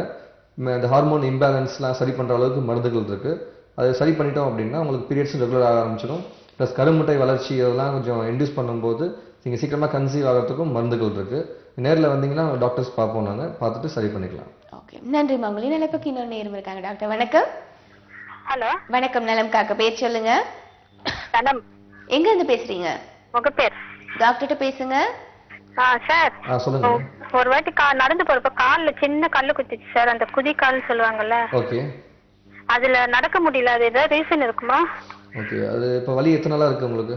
இந்த ஹார்மோன் இம்பேலன்ஸ்லாம் சரி பண்ணுற அளவுக்கு மருந்துகள் இருக்குது. அதை சரி பண்ணிட்டோம் அப்படின்னா உங்களுக்கு பீரியட்ஸ் ரெகுலர் ஆக ஆரம்பிச்சிடும். ப்ளஸ் கருமுட்டை வளர்ச்சி இதெல்லாம் கொஞ்சம் இன்டியூஸ் பண்ணும்போது நீங்கள் சீக்கிரமாக கன்சீவ் ஆகிறதுக்கும் மருந்துகள் இருக்குது. நேரில் வந்தீங்கன்னா டாக்டர்ஸ் பார்ப்போம், நாங்கள் பார்த்துட்டு சரி பண்ணிக்கலாம். ஓகே, நன்றி. மங்களின் அழைப்புக்கு இன்னொரு நேரம் இருக்காங்க டாக்டர். வணக்கம். ஹலோ வணக்கம், நலம் காக்க பேர் சொல்லுங்க. நலம். எங்க இருந்து பேசுறீங்க? உங்க பேர்? டாக்டர்கிட்ட பேசுங்க. சார், சொல்லுங்க. ஒரு வாட்டி நடந்து போறப்ப கால்ல சின்ன கல்லு குத்திச்சு சார். அந்த குதி கால் சொல்லுவாங்கல்ல, ஓகே. அதுல நடக்க முடியல. அது ஏதாவது ரீசன் இருக்குமா? ஓகே. அது இப்போ வலி எத்தனை நாளா இருக்கு உங்களுக்கு?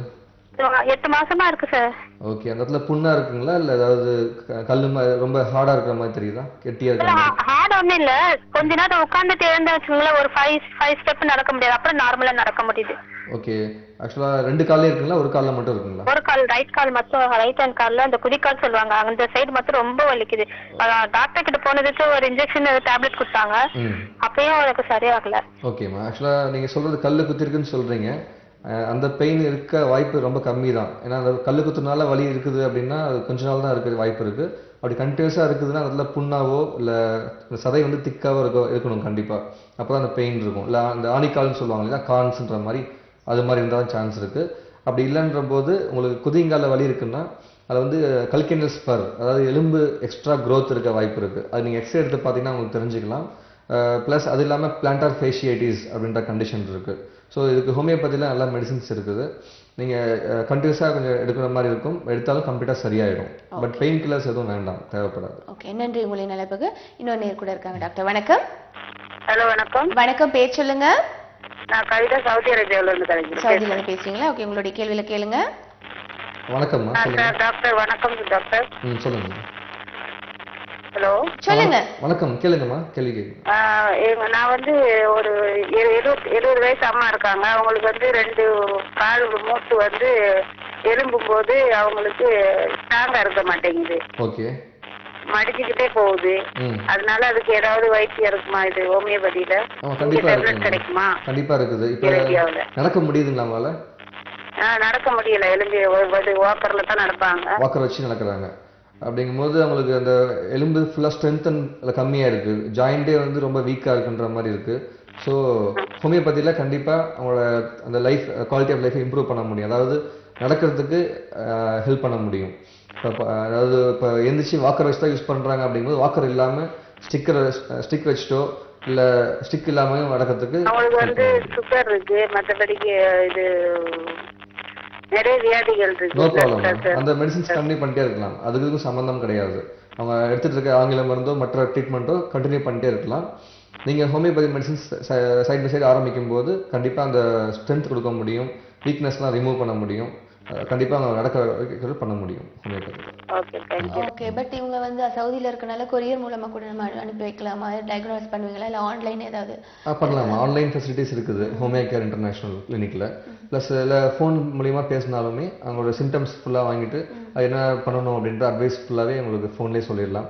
8 மாசமா இருக்கு சார். ஓகே. அந்த இடத்துல புண்ணா இருக்குங்களா, இல்ல ஏதாவது கல்லு ரொம்ப ஹார்டா இருக்கிற மாதிரி தெரியுதா, கெட்டியா இருக்கிற மாதிரி? ஹார்ட் ஒண்ணும் இல்ல. கொஞ்ச நேரம் உட்கார்ந்துட்டு எழுந்து வச்சுங்களேன், ஒரு 5 ஸ்டெப் நடக்க முடியாது. அப்புறம் நார்மலா நடக்க முடியுது. ஓகே. ஆக்சுவலா 2 கால்ல இருக்குங்களா, ஒரு கால்ல மட்டும் இருக்குங்களா? ஒரு கால், ரைட் கால் மட்டும், ரைட் ஹேண்ட் கால்ல அந்த குதிக்கால் சொல்லுவாங்க, அந்த சைடு மட்டும் ரொம்ப வலிக்குது. டாக்டர் கிட்ட போனதுக்கு ஒரு இன்ஜெக்ஷன் டேப்லெட் கொடுத்தாங்க. அப்பயும் எனக்கு சரியாகல. ஓகேம்மா. ஆக்சுவலா நீங்க சொல்றது கல்லு குத்திருக்குன்னு சொல்றீங்க. அந்த பெயின் இருக்க வாய்ப்பு ரொம்ப கம்மி தான். ஏன்னா அந்த கல்லு குத்துனால வலி இருக்குது அப்படின்னா அது கொஞ்ச நாள் தான் இருக்கிற வாய்ப்பு இருக்கு. அப்படி கண்டினியூஸா இருக்குதுன்னா அதுல புண்ணாவோ இல்ல சதை வந்து திக்காவோ இருக்கணும் கண்டிப்பா. அப்பதான் அந்த பெயின் இருக்கும். இல்ல அந்த ஆணிக்கால்னு சொல்லுவாங்க இல்லையா, கான்ஸ்ன்ற மாதிரி, அது மாதிரி இருந்தாலும் சான்ஸ் இருக்கு. அப்படி இல்லைன்ற போது உங்களுக்கு குதிங்கால வலி இருக்குன்னா அது வந்து கல்கினல் ஸ்பர், அதாவது எலும்பு எக்ஸ்ட்ரா க்ரோத் இருக்க வாய்ப்பு இருக்கு. அது நீங்க எக்ஸ்ரே எடுத்து பார்த்தீங்கன்னா உங்களுக்கு தெரிஞ்சுக்கலாம். ப்ளஸ் அது இல்லாமல் பிளான்டார் ஃபேஷியைட்டிஸ் அப்படின்ற கண்டிஷன் இருக்கு. ஸோ இதுக்கு ஹோமியோபதியில் நல்லா மெடிசின்ஸ் இருக்குது. நீங்கள் கண்டினியூஸாக கொஞ்சம் எடுக்கிற மாதிரி இருக்கும், எடுத்தாலும் கம்ப்ளீட்டாக சரியாயிடும். பட் பெயின் கில்லர்ஸ் எதுவும் வேண்டாம், தேவைப்படாது. ஓகே, நன்றி. உங்களின் அழைப்புக்கு இன்னொரு நேர் கூட இருக்காங்க டாக்டர். வணக்கம். ஹலோ, வணக்கம். வணக்கம், பேர் சொல்லுங்க. நான் கவிதா, சவுதி அரேபியாவில இருந்து கலைக்கிறேன். சவுதியில இருந்து பேசுறீங்களா? ஓகே, உங்களுடைய கேள்வியில கேளுங்க. வணக்கம்மா, சொல்லுங்க. டாக்டர் வணக்கம். டாக்டர் சொல்லுங்க. ஹலோ, சொல்லுங்க. வணக்கம், கேளுங்கம்மா, கேள்வி கேளுங்க. நான் வந்து ஒரு 70 வயசு அம்மா இருக்காங்க. அவங்களுக்கு வந்து 2 கால் மூட்டு வந்து எலும்பும் போது அவங்களுக்கு ஸ்ட்ராங்கா இருக்க மாட்டேங்குது. ஓகே. மடிச்சுக்கிட்டே போகுது. அதனால அதுக்கு ஏதாவது வைத்தியம் இருக்குமா? இது ஹோமியோபதியில கண்டிப்பா கிடைக்குமா? கண்டிப்பா இருக்குது. இப்ப நடக்க முடியுதுங்களா அவங்களால? நடக்க முடியல. எலும்பு வாக்கர்ல தான் நடப்பாங்க. வாக்கர் வச்சு நடக்கிறாங்க. அப்படிங்கும்போது அவங்களுக்கு அந்த எலும்பு ஃபுல்லாக ஸ்ட்ரென்த்தன் கம்மியாக இருக்குது, ஜாயிண்டே வந்து ரொம்ப வீக்காக இருக்குன்ற மாதிரி இருக்குது. ஸோ ஹோமியோபதியில் கண்டிப்பாக அவங்களோட அந்த லைஃப் குவாலிட்டி ஆஃப் லைஃபை இம்ப்ரூவ் பண்ண முடியும். அதாவது நடக்கிறதுக்கு ஹெல்ப் பண்ண முடியும். இப்போ அதாவது இப்போ எந்திரிச்சு வாக்கர் வச்சு தான் யூஸ் பண்ணுறாங்க அப்படிங்கும்போது வாக்கர் இல்லாமல் ஸ்டிக் வச்சுட்டோ இல்லை ஸ்டிக் இல்லாமல் நடக்கிறதுக்கு அவங்களுக்கு வந்து சுகர் இருக்கு, மற்றபடிக்கு இது நிறைய வியாதிகள் இருக்கு. No problem. அந்த மெடிசின்ஸ் கண்டினியூ பண்ணிட்டே இருக்கலாம், அதுக்கு சம்பந்தம் கிடையாது. அவங்க எடுத்துட்டு இருக்க ஆங்கில மருந்தோ மற்ற ட்ரீட்மெண்ட்டோ கண்டினியூ பண்ணிட்டே இருக்கலாம். நீங்கள் homeopathy medicines side by side ஆரம்பிக்கும் போது கண்டிப்பாக அந்த ஸ்ட்ரென்த் கொடுக்க முடியும், வீக்னஸ்லாம் ரிமூவ் பண்ண முடியும். கண்டிப்பாக அவங்க நடக்க வைக்கிறது பண்ண முடியும் homeopathy. Okay thank you. Okay, but இவங்க வந்து சவுதியில இருக்கனால கொரியர் மூலமா கூட நம்ம அனுப்பி வைக்கலாமா? டயக்னோஸ் பண்ணுவீங்களா இல்லை ஆன்லைன் ஏதாவது? பண்ணலாம். ஆன்லைன் ஃபெசிலிட்டிஸ் இருக்குது ஹோமியோ கேர் இன்டர்நேஷனல் கிளினிக்கில். ப்ளஸ் இல்லை ஃபோன் மூலிமா பேசினாலுமே அவங்களோட சிம்டம்ஸ் ஃபுல்லாக வாங்கிட்டு அது என்ன பண்ணணும் அப்படின்ற அட்வைஸ் ஃபுல்லாகவே உங்களுக்கு ஃபோன்லேயே சொல்லிடலாம்.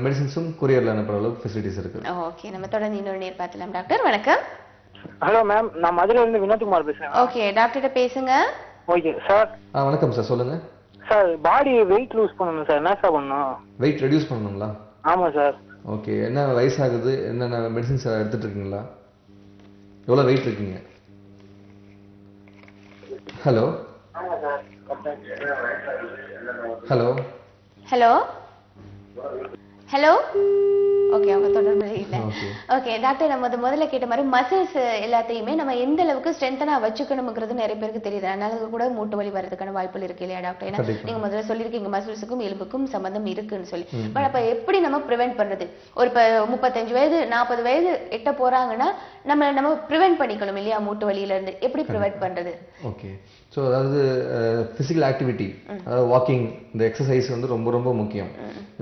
மெடிசின்ஸும் கொரியரில் அனுப்புகிற அளவுக்கு ஃபெசிலிட்டிஸ் இருக்குது. ஓகே, நம்ம தொடர்ந்து இன்னொரு நேர் பார்த்துலாம். டாக்டர் வணக்கம். ஹலோ மேம், நான் மதுரையிலிருந்து வினோத்குமார் பேசுறேன். ஓகே, டாக்டர்கிட்ட பேசுங்க. Okay sir. வணக்கம் சார், சொல்லுங்க சார். பாடி வெயிட் லூஸ் பண்ணணும் சார், என்ன சார் பண்ணணும்? வெயிட் ரெடியூஸ் பண்ணணுங்களா? ஆமாம் சார். ஓகே, என்ன வயசாகுது, என்னென்ன மெடிசின்ஸ் எடுத்துட்டு இருக்கீங்களா, எவ்வளோ வெயிட் இருக்கீங்க? Hello hello hello hello. Okay, அவங்க தொடர்பு இல்லை. ஓகே டாக்டர், நம்ம முதல்ல கேட்ட மாதிரி மசில்ஸ் எல்லாத்தையுமே நம்ம எந்த அளவுக்கு ஸ்ட்ரென்த்தனா வச்சுக்கணுங்கிறது நிறைய பேருக்கு தெரியுது. அதனால கூட மூட்டு வலி வரதுக்கான வாய்ப்புகள் இருக்கு இல்லையா டாக்டர்? ஏன்னா நீங்க முதல்ல சொல்லியிருக்கீங்க மசில்ஸுக்கும் எலும்புக்கும் சம்பந்தம் இருக்குன்னு சொல்லி. பட் அப்ப எப்படி நம்ம ப்ரிவென்ட் பண்றது? ஒரு இப்ப 35 வயது 40 வயது எட்ட போறாங்கன்னா நம்ம ப்ரிவென்ட் பண்ணிக்கணும் இல்லையா மூட்டு வலியில இருந்து? எப்படி ப்ரிவென்ட் பண்றது? ஓகே, ஸோ அதாவது ஃபிசிக்கல் ஆக்டிவிட்டி, அதாவது வாக்கிங், இந்த எக்ஸசைஸ் வந்து ரொம்ப ரொம்ப முக்கியம்.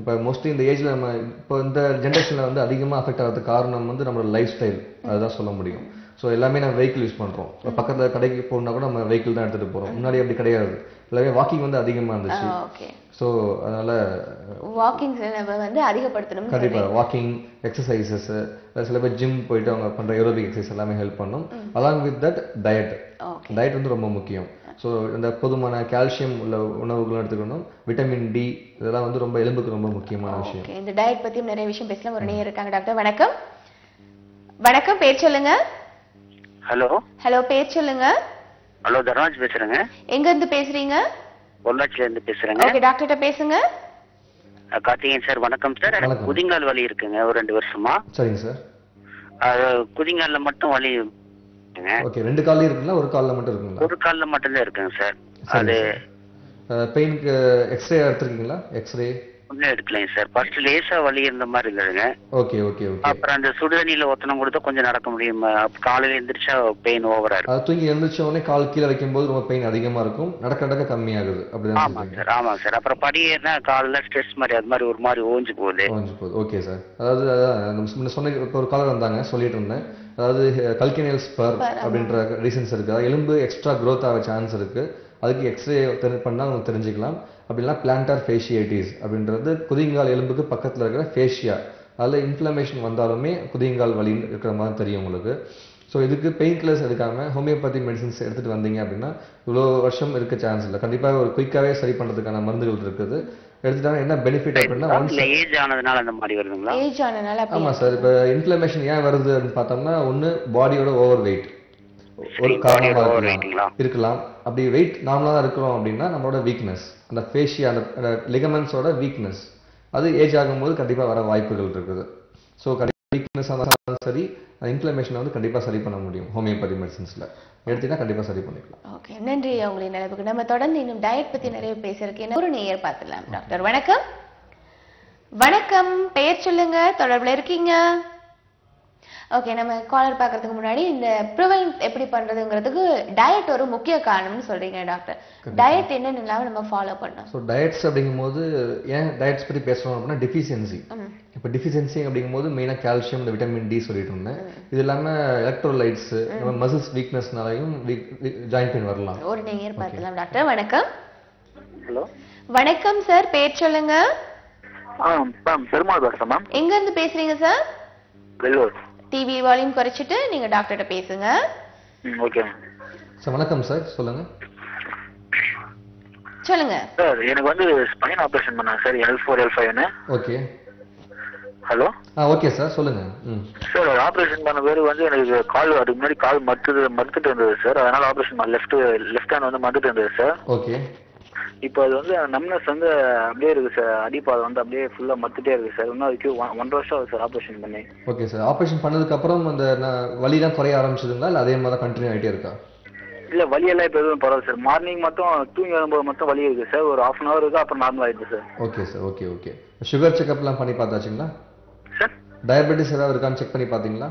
இப்போ மோஸ்ட்லி இந்த ஏஜ்ல நம்ம இப்போ இந்த ஜென்ரேஷன்ல வந்து அதிகமாக அஃபெக்ட் ஆகிறதுக்கு காரணம் வந்து நம்மளோட லைஃப் ஸ்டைல், அதுதான் சொல்ல முடியும். ஸோ எல்லாமே நம்ம வெஹிக்கிள் யூஸ் பண்ணுறோம். இப்போ பக்கத்தில் கடைக்கு போகணுன்னா கூட நம்ம வெஹிக்கிள் தான் எடுத்துகிட்டு போகிறோம். முன்னாடி அப்படி கிடையாது. எல்லாமே வாக்கிங் வந்து அதிகமாக இருந்துச்சு. ஸோ அதனால வாக்கிங் வந்து அதிகப்படுத்தணும். கண்டிப்பாக வாக்கிங் எக்ஸசைசஸ், சில பேர் ஜிம் போயிட்டு அவங்க பண்ணுற ஏரோபிக் எக்ஸசைஸ் எல்லாமே ஹெல்ப் பண்ணும். அலாங் வித் தட் டயட் வந்து ரொம்ப முக்கியம். ஸோ இந்த போதுமான கால்சியம் உள்ள உணவுகளும் எடுத்துக்கணும். விட்டமின் டி இதெல்லாம் வந்து ரொம்ப எலும்புக்கு ரொம்ப முக்கியமான விஷயம். இந்த டயட் பற்றியும் நிறைய விஷயம் பேசலாம். ஒரு நேயர் இருக்காங்க. டாக்டர் வணக்கம். வணக்கம், பேர் சொல்லுங்க. ஹலோ ஹலோ, பேர் சொல்லுங்க. ஹலோ, தர்ராஜ் பேசுறேங்க. எங்க இருந்து பேசுறீங்க? பொள்ளாச்சில இருந்து பேசுறேங்க. ஓகே, டாக்டர்கிட்ட பேசுங்க. கார்த்திகேயன் சார், வணக்கம் சார். எனக்கு குதிங்கால் வலி இருக்குங்க ஒரு 2 வருஷமா. சரிங்க சார். குதிங்கால்ல மட்டும் வலி. ஓகே, 2 கால்ல இருக்குங்களா, ஒரு கால்ல மட்டும் இருக்குங்களா? ஒரு கால்ல மட்டும் தான் இருக்குங்க சார். அது பெயினுக்கு எக்ஸ்ரே எடுத்துருக்கீங்களா? எக்ஸ்ரே ஒன்னும் எடுக்கலைங்க சார். ஃபர்ஸ்ட் லேசா வலி இருந்த மாதிரி இருந்ததுங்க. Okay okay okay. அப்புறம் அந்த சுடுதண்ணியில ஒத்தனம் கொடுத்தா கொஞ்சம் நடக்க முடியும். காலையில எந்திரிச்சா பெயின் ஓவரா இருக்கு. தூங்கி எந்திரிச்ச உடனே கால் கீழே வைக்கும்போது ரொம்ப பெயின் அதிகமா இருக்கும், நடக்க நடக்க கம்மியாகுது. அப்படிதான்? ஆமாங்க சார், ஆமாங்க சார். அப்புறம் படியேறினா காலில் ஸ்ட்ரெஸ் மாதிரி அது மாதிரி ஒரு மாதிரி ஓஞ்சு போகுது. Okay sir. அதாவது சொன்ன இப்போ ஒரு காலர் வந்தாங்க, சொல்லிட்டு இருந்தேன். அதாவது கல்கினியல் ஸ்பர் அப்படின்ற ரீசன்ஸ் இருக்கு. எலும்பு எக்ஸ்ட்ரா க்ரோத் ஆக சான்ஸ் இருக்கு. அதுக்கு எக்ஸ்ரே பண்ணால் உங்களுக்கு தெரிஞ்சுக்கலாம். அப்படின்னா பிளான்டார் ஃபேஷியைட்டிஸ் அப்படின்றது குதிங்கால் எலும்புக்கு பக்கத்தில் இருக்கிற ஃபேஷியா, அதில் இன்ஃப்ளமேஷன் வந்தாலுமே குதிங்கால் வலி இருக்கிற மாதிரி தெரியும் உங்களுக்கு. ஸோ இதுக்கு பெயின் கில்லர்ஸ் எடுக்காமல் ஹோமியோபதி மெடிசின்ஸ் எடுத்துகிட்டு வந்தீங்க அப்படின்னா இவ்வளோ வருஷம் இருக்க சான்ஸ் இல்லை. கண்டிப்பாக ஒரு குயிக்காகவே சரி பண்ணுறதுக்கான மருந்துகள் இருக்குது. எடுத்துட்டாங்க. என்ன பெனிஃபிட் அப்படின்னா ஏஜ் ஆனதுனால அந்த மாதிரி வருதுங்களா? ஏஜ் ஆனதுனால. ஆமாம் சார். இப்போ இன்ஃப்ளமேஷன் ஏன் வருது அப்படின்னு பார்த்தோம்னா, ஒன்று பாடியோட ஓவர் வெயிட் ஒரு காரணமாக இருக்கலாம். அப்படி வெயிட் நார்மலாக தான் இருக்கிறோம் அப்படின்னா நம்மளோட வீக்னஸ், அந்த ஃபேஷியா, அந்த லிகமெண்ட்ஸோட வீக்னஸ், அது ஏஜ் ஆகும்போது கண்டிப்பாக வர வாய்ப்புகள் இருக்குது. ஸோ வீக்னஸ் ஆனாலும் சரி, இன்ஃப்ளமேஷனை வந்து கண்டிப்பாக சரி பண்ண முடியும் ஹோமியோபதி மெடிசின்ஸில் எடுத்தீங்கன்னா கண்டிப்பாக சரி பண்ணிக்கலாம். ஓகே, நன்றி. உங்களின் நிலவுக்கு நம்ம தொடர்ந்து இன்னும் டயட் பற்றி நிறைய பேசுறதுக்கு ஒரு நேயர் பார்த்துலாம். டாக்டர் வணக்கம். வணக்கம், பெயர் சொல்லுங்க, தொடர்பில் இருக்கீங்க. ஓகே, நம்ம காலர் பார்க்கறதுக்கு முன்னாடி இந்த ப்ரிவென்ட் எப்படி பண்றதுங்கிறதுக்கு டயட் ஒரு முக்கிய காரணம்னு சொல்றீங்க டாக்டர். டயட் என்னென்னலாம் நம்ம ஃபாலோ பண்ணணும்? ஸோ டயட்ஸ் அப்படிங்கும்போது ஏன் டயட்ஸ் பற்றி பேசுகிறோம் அப்படின்னா டெஃபிஷியன்சி. இப்போ டெஃபிஷியன்சி அப்படிங்கும்போது மெயினாக கால்சியம், இந்த விட்டமின் டி சொல்லிட்டு இருந்தேன். இது இல்லாமல் எலக்ட்ரோலைட்ஸ், நம்ம மசில்ஸ் வீக்னஸ்னாலையும் ஜாயின்ட் பெயின் வரலாம். ஒரு நேயர் பார்க்கலாம். டாக்டர் வணக்கம். ஹலோ வணக்கம் சார், பேர் சொல்லுங்க. பெருமாள் பேசுறேன் மேம். எங்க இருந்து பேசுறீங்க சார்? வெள்ளூர். டிவி வால்யூம் குறைச்சிட்டு நீங்க டாக்டர்கிட்ட பேசுங்க. Okay sir. வணக்கம் சார், சொல்லுங்க. சொல்லுங்க சார். எனக்கு வந்து ஸ்பைன் ஆபரேஷன் பண்ணாங்க சார், L4 L5 னு. ஓகே. ஹலோ. ஓகே சார், சொல்லுங்க. சார், ஆபரேஷன் பண்ண பேரு வந்து எனக்கு கால், அதுக்கு முன்னாடி கால் மறுத்துட்டு இருந்தது சார். அதனால ஆபரேஷன் லெஃப்ட் ஹேண்ட் வந்து மறுத்துட்டு இருந்தது சார். ஓகே. இப்போ அது வந்து நம்னஸ் வந்து அப்படியே இருக்கு சார். அடிப்பாதை வந்து அப்படியே ஃபுல்லா மத்துட்டே இருக்கு சார். இன்னும் அதுக்கு 1 வருஷம் ஆகுது சார் ஆபரேஷன் பண்ணி. Okay sir. ஆபரேஷன் பண்ணதுக்கு அப்புறம் அந்த வலிலாம் குறைய ஆரம்பிச்சதுங்களா, இல்லை அதே மாதிரி கண்டினியூ ஆகிட்டே இருக்கா? இல்ல, வலியெல்லாம் இப்போ எதுவும் பரவாயில்ல சார். மார்னிங் மட்டும் தூங்கி வரும்போது மட்டும் வலி இருக்கு சார். ஒரு 1/2 hour இருக்கு, அப்புறம் நார்மல் ஆயிடுச்சு sir. Okay sir. Okay okay. Sugar செக்அப்லாம் பண்ணி பார்த்தாச்சுங்களா சார்? டயபெட்டிஸ் ஏதாவது இருக்கான்னு செக் பண்ணி பார்த்தீங்களா?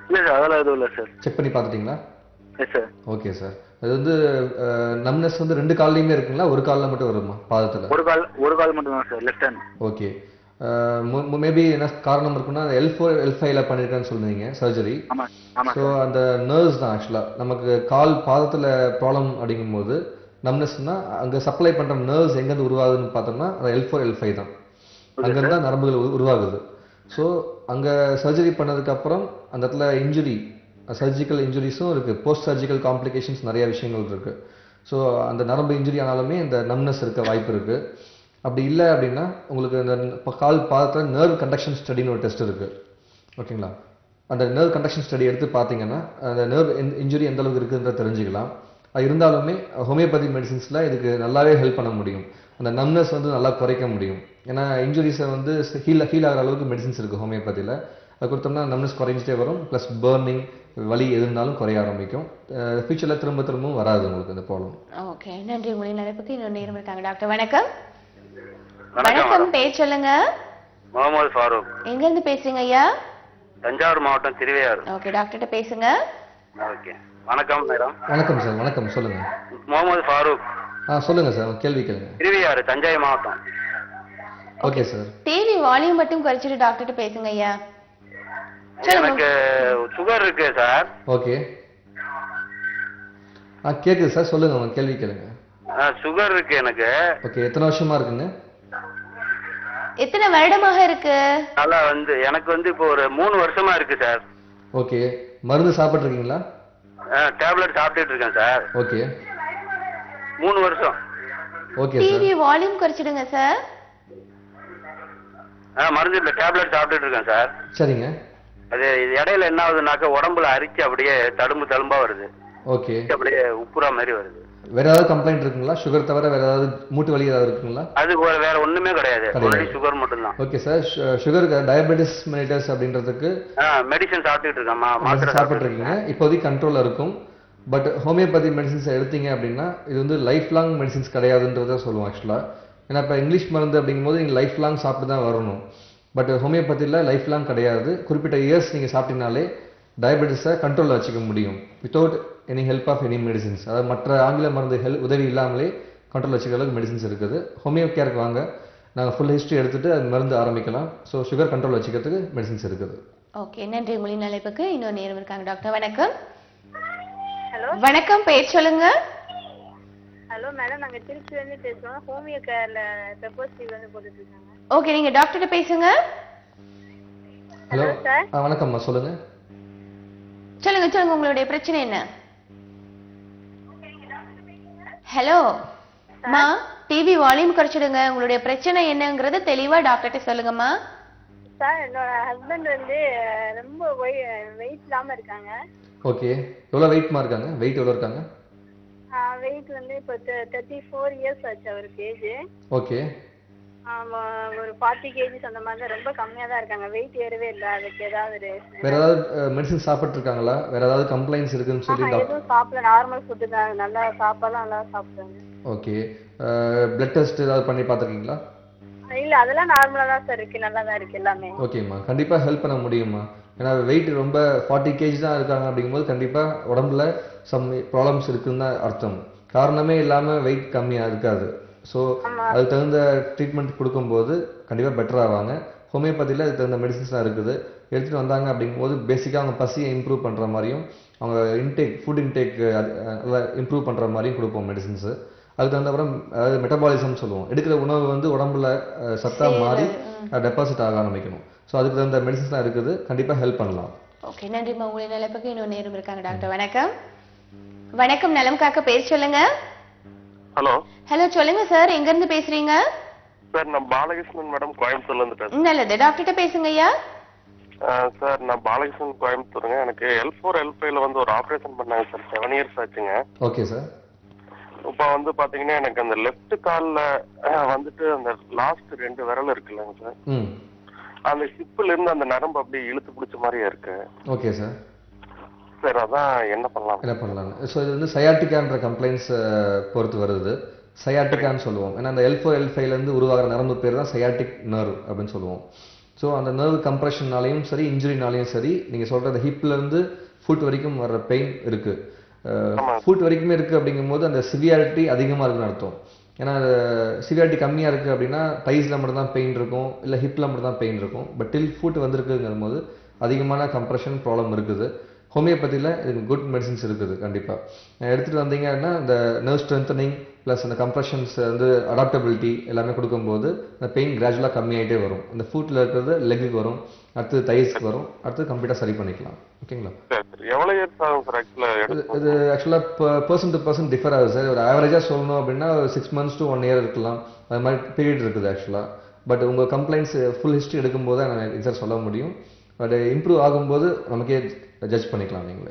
இல்லை சார், அதெல்லாம் எதுவும் இல்லை சார். செக் பண்ணி பார்த்துட்டீங்களா? Yes sir. Okay sir. அது வந்து நம்னஸ் வந்து 2 கால்லையுமே இருக்குங்களா, ஒரு காலில் மட்டும் வருமா பாதத்தில்? ஒரு கால் மட்டும் தான் sir, left hand. Okay. Maybe என்ன காரணம் இருக்குன்னா L4 L5ல பண்ணியிருக்கேன்னு சொல்லுவீங்க சர்ஜரி. ஸோ அந்த நர்வ்ஸ் தான் ஆக்சுவலாக நமக்கு பாதத்தில் ப்ராப்ளம் அப்படிங்கும்போது நம்னஸ்னா அங்கே சப்ளை பண்ணுற நர்வ்ஸ் எங்கேருந்து உருவாகுதுன்னு பார்த்தோம்னா அது L4 L5 தான். அங்கேருந்து தான் நரம்புகள் உருவாகுது. ஸோ அங்கே சர்ஜரி பண்ணதுக்கப்புறம் அந்த இடத்துல இன்ஜுரி, சர்ஜிக்கல் இன்ஜுரிஸும் இருக்குது, போஸ்ட் சர்ஜிக்கல் காம்ப்ளிகேஷன்ஸ் நிறைய விஷயங்கள் இருக்குது. ஸோ அந்த நரம்பு இன்ஜுரி ஆனாலுமே இந்த நம்னஸ் இருக்க வாய்ப்பு இருக்குது. அப்படி இல்லை அப்படின்னா உங்களுக்கு இந்த பாதத்தில் நர்வ் கண்டக்ஷன் ஸ்டடின்னு ஒரு டெஸ்ட் இருக்குது. ஓகேங்களா? அந்த நர்வ் கண்டக்ஷன் ஸ்டடி எடுத்து பார்த்தீங்கன்னா அந்த நர்வ் இன்ஜுரி எந்த அளவுக்கு இருக்குன்றத தெரிஞ்சுக்கலாம். அது இருந்தாலுமே ஹோமியோபதி மெடிசின்ஸில் இதுக்கு நல்லாவே ஹெல்ப் பண்ண முடியும். அந்த நம்னஸ் வந்து நல்லா குறைக்க முடியும். ஏன்னா இன்ஜுரிஸை வந்து ஹீல் ஆகிற அளவுக்கு மெடிசின்ஸ் இருக்குது ஹோமியோபதியில். அது கொடுத்தோம்னா நம்னஸ் குறைஞ்சிட்டே வரும், ப்ளஸ் பர்னிங் வலி எது இருந்தாலும் குறைய ஆரம்பிக்கும். ஃபியூச்சரில் திரும்பவும் வராது உங்களுக்கு இந்த ப்ராப்ளம். ஓகே, நன்றி. உங்களின் அழைப்புக்கு இன்னொரு நேரம் இருக்காங்க. டாக்டர் வணக்கம். வணக்கம், பேர் சொல்லுங்க. முகமது ஃபாரூக். எங்க இருந்து பேசுறீங்க ஐயா? தஞ்சாவூர் மாவட்டம் திருவையாறு. ஓகே, டாக்டர்கிட்ட பேசுங்க. ஓகே, வணக்கம் மேடம். வணக்கம் சார். வணக்கம், சொல்லுங்க. முகமது ஃபாரூக். சொல்லுங்க சார், கேள்வி கேளுங்க. திருவையாறு, தஞ்சை மாவட்டம். Okay sir. டிவி வால்யூம் மட்டும் குறைச்சிட்டு டாக்டர்கிட்ட பேசுங்க ஐயா. எனக்கு சுகர் இருக்கு சார். ஓகே, கேக்குது சார், சொல்லுங்க, உங்க கேள்வி கேளுங்க. சுகர் இருக்கு எனக்கு. ஓகே, எத்தனை வருஷமா இருக்குங்க? எத்தனை வருடமாக இருக்கு? நல்லா வந்து எனக்கு வந்து இப்போ ஒரு 3 வருஷமா இருக்கு சார். ஓகே, மருந்து சாப்பிட்டு இருக்கீங்களா? டேப்லெட் சாப்பிட்டுட்டு இருக்கேன் சார். ஓகே, 3 வருஷம். Okay sir. டிவி வால்யூம் குறைச்சிடுங்க சார். மருந்து இல்ல, டேப்லெட் சாப்பிட்டுட்டு இருக்கேன் சார். சரிங்க. அது இடையில என்ன ஆகுதுனாக்க உடம்புல அரிச்சு அப்படியே தழும்பா வருது. ஓகே, அப்படியே உப்புரா மாதிரி வருது. வேற ஏதாவது கம்ப்ளைண்ட் இருக்குங்களா? சுகர் தவிர வேற ஏதாவது மூட்டு வலி ஏதாவது இருக்குங்களா? அது வேற ஒண்ணுமே கிடையாது, ஒன்லி சுகர் மட்டும் தான். ஓகே சார், சுகருக்கு டயபெட்டிஸ் மெலிட்டஸ் அப்படின்றதுக்கு மெடிசன் சாப்பிட்டுட்டு இருக்கேன், மாத்திரை சாப்பிட்டு இருக்கீங்க. இப்போதைக்கு கண்ட்ரோல்ல இருக்கும். பட் ஹோமியோபதி மெடிசின்ஸ் எடுத்தீங்க அப்படின்னா இது வந்து லைஃப் லாங் மெடிசின்ஸ் கிடையாதுன்றத சொல்லுவோம் ஆக்சுவலா. ஏன்னா இப்போ இங்கிலீஷ் மருந்து அப்படிங்கும்போது நீங்கள் லைஃப் லாங் சாப்பிட்டு தான் வரணும். பட் ஹோமியோபதியில் லைஃப் லாங் கிடையாது. குறிப்பிட்ட இயர்ஸ் நீங்கள் சாப்பிட்டீங்கனாலே டயபெட்டிஸை கண்ட்ரோலில் வச்சுக்க முடியும் without any help of any medicines. அதாவது மற்ற ஆங்கில மருந்து உதவி இல்லாமலே கண்ட்ரோல் வச்சுக்கிற அளவுக்கு மெடிசின்ஸ் இருக்குது. ஹோமியோ கேருக்கு வாங்க, நாங்கள் ஃபுல் ஹிஸ்ட்ரி எடுத்துட்டு அது மருந்து ஆரம்பிக்கலாம். ஸோ சுகர் கண்ட்ரோல் வச்சுக்கிறதுக்கு மெடிசின்ஸ் இருக்குது. ஓகே, நன்றி. உங்களின் அழைப்புக்கு இன்னொரு நேரம் இருக்காங்க. டாக்டர் வணக்கம். ஹலோ வணக்கம், பேர் சொல்லுங்க. ஹலோ மேடம், நாங்க திருச்சில இருந்து பேசுறோம். ஹோமியோ கேர்ல பெப்பர்ஸ் டிவி வந்து போட்டுட்டு இருக்காங்க. ஓகே, நீங்க டாக்டர்கிட்ட பேசுங்க. ஹலோ வணக்கம்மா, சொல்லுங்க. சொல்லுங்க, உங்களுடைய பிரச்சனை என்ன? ஹலோ மா, டிவி வால்யூம் குறைச்சிடுங்க. உங்களுடைய பிரச்சனை என்னங்கறத தெளிவா டாக்டர்கிட்ட சொல்லுங்கம்மா. சார், என்னோட ஹஸ்பண்ட் வந்து ரொம்ப வெயிட் இல்லாம இருக்காங்க. ஓகே, எவ்வளவு வெயிட்மா இருக்காங்க? வெயிட் எவ்வளவு இருக்காங்க? வெயிட் வந்து இப்போ 34 இயர்ஸ் ஆச்சு அவருக்கு ஏஜ். ஓகே, ஒரு 40 kg அந்த மாதிரி தான், ரொம்ப கம்மியா தான் இருக்காங்க. வெயிட் ஏறவே இல்ல. அதுக்கு ஏதாவது வேற ஏதாவது மெடிசன் சாப்பிட்டு இருக்காங்களா? வேற ஏதாவது கம்ப்ளைண்ட்ஸ் இருக்குன்னு சொல்லி எதுவும் சாப்பிடல, நார்மல் ஃபுட் தான், நல்லா சாப்பாடுலாம் நல்லா சாப்பிடுறாங்க. ஓகே, பிளட் டெஸ்ட் ஏதாவது பண்ணி பார்த்துருக்கீங்களா? இல்ல, அதெல்லாம் நார்மலா தான் சார் இருக்கு, நல்லா தான் இருக்கு எல்லாமே. ஓகேம்மா, கண்டிப்பா ஹெல்ப் பண்ண முடியுமா? ஏன்னா வெயிட் ரொம்ப 40 kg தான் இருக்காங்க அப்படிங்கும்போது கண்டிப்பா உடம்புல சம் ப்ராப்ளம்ஸ் இருக்குன்னு தான் அர்த்தம். காரணமே இல்லாம வெயிட் கம்மியா இருக்காது. ஸோ அதுக்கு தகுந்த ட்ரீட்மெண்ட் கொடுக்கும்போது கண்டிப்பாக பெட்டர் ஆவாங்க. ஹோமியோபதியில் அதுக்கு தகுந்த மெடிசின்ஸ்லாம் இருக்குது. எடுத்துகிட்டு வந்தாங்க அப்படிங்கும்போது பேசிக்காக அவங்க பசியை இம்ப்ரூவ் பண்ணுற மாதிரியும் அவங்க ஃபுட் இன்டேக் இம்ப்ரூவ் பண்ணுற மாதிரியும் கொடுப்போம் மெடிசின்ஸு. அதுக்கு தகுந்த அப்புறம் அதாவது மெட்டபாலிசம் சொல்லுவோம். எடுக்கிற உணவு வந்து உடம்புல சத்தாக மாறி டெபாசிட் ஆக ஆரம்பிக்கணும். ஸோ அதுக்கு தகுந்த மெடிசின்ஸ்லாம் இருக்குது, கண்டிப்பாக ஹெல்ப் பண்ணலாம். ஓகே, நன்றிம்மா. உங்களுடைய நிலைப்புக்கு இன்னொரு நேரம் இருக்காங்க. டாக்டர் வணக்கம். வணக்கம், நலம் காக்க, பேர் சொல்லுங்க. ஹலோ. ஹலோ, சொல்லுங்க சார், எங்க இருந்து பேசுறீங்க? சார், நான் பாலகிருஷ்ணன் மேடம், கோயம்புத்தூர்ல இருந்து பேசுறேன். நல்லது, டாக்டர்கிட்ட பேசுங்க ஐயா. சார், நான் பாலகிருஷ்ணன், கோயம்புத்தூருங்க. எனக்கு L4 L5ல வந்து ஒரு ஆபரேஷன் பண்ணாங்க சார். 7 இயர்ஸ் ஆச்சுங்க. Okay sir. இப்போ வந்து பாத்தீங்கன்னா எனக்கு அந்த லெஃப்ட் கால்ல வந்துட்டு அந்த லாஸ்ட் 2 விரல் இருக்குல்லங்க சார், அந்த ஹிப்ல இருந்து அந்த நரம்பு அப்படியே இழுத்து பிடிச்ச மாதிரியே இருக்கு. Okay sir. சார், அதான் என்ன பண்ணலாம்? ஸோ இது வந்து சயாட்டிக்கான்ற கம்ப்ளைண்ட்ஸ் பொறுத்து வருது. சயாட்டிக்கான்னு சொல்லுவோம். ஏன்னா அந்த L4 L5லேருந்து உருவாகிற நரம்பு பேர் தான் சயாட்டிக் நர்வ் அப்படின்னு சொல்லுவோம். ஸோ அந்த நர்வ் கம்ப்ரெஷன்னாலையும் சரி, இன்ஜுரினாலையும் சரி, நீங்கள் சொல்கிற அந்த ஹிப்லேருந்து ஃபுட் வரைக்கும் வர்ற பெயின் இருக்குது. ஃபுட் வரைக்குமே இருக்குது அப்படிங்கும்போது அந்த சிவியாரிட்டி அதிகமாக இருக்குன்னு அர்த்தம். ஏன்னா சிவியாரிட்டி கம்மியாக இருக்குது அப்படின்னா தைஸில் மட்டும்தான் பெயின் இருக்கும், இல்லை ஹிப்பில் மட்டும்தான் பெயின் இருக்கும். பட் டில் ஃபுட் வந்திருக்குங்கும் போது அதிகமான கம்ப்ரெஷன் ப்ராப்ளம் இருக்குது. ஹோமியோபதியில் இதுக்கு குட் மெடிசின்ஸ் இருக்குது கண்டிப்பாக. எடுத்துகிட்டு வந்தீங்கன்னா இந்த நர்வ் ஸ்ட்ரென்தனிங் ப்ளஸ் அந்த கம்ப்ரெஷன்ஸ் வந்து அடாப்டபிலிட்டி எல்லாமே கொடுக்கும்போது அந்த பெயின் கிராஜுவலாக கம்மியாகிட்டே வரும். அந்த ஃபுட்டில் இருக்கிறது லெக்குக்கு வரும், அடுத்தது தைஸ்க்கு வரும், அடுத்தது கம்ப்ளீட்டாக சரி பண்ணிக்கலாம். ஓகேங்களா? இது ஆக்சுவலாக பர்சன் டு பர்சன் டிஃபர் ஆகுது சார். ஒரு ஆவரேஜாக சொல்லணும் அப்படின்னா 6 months to 1 year இருக்கலாம். அது மாதிரி பீரியட் இருக்குது ஆக்சுவலாக. பட் உங்கள் கம்ப்ளைண்ட்ஸ் ஃபுல் ஹிஸ்ட்ரி எடுக்கும்போது தான் நான் எக்ஸாக்ட் சொல்ல முடியும். பட் இம்ப்ரூவ் ஆகும்போது நமக்கே ஜட்ஜ் பண்ணிக்கலாம் நீங்களே.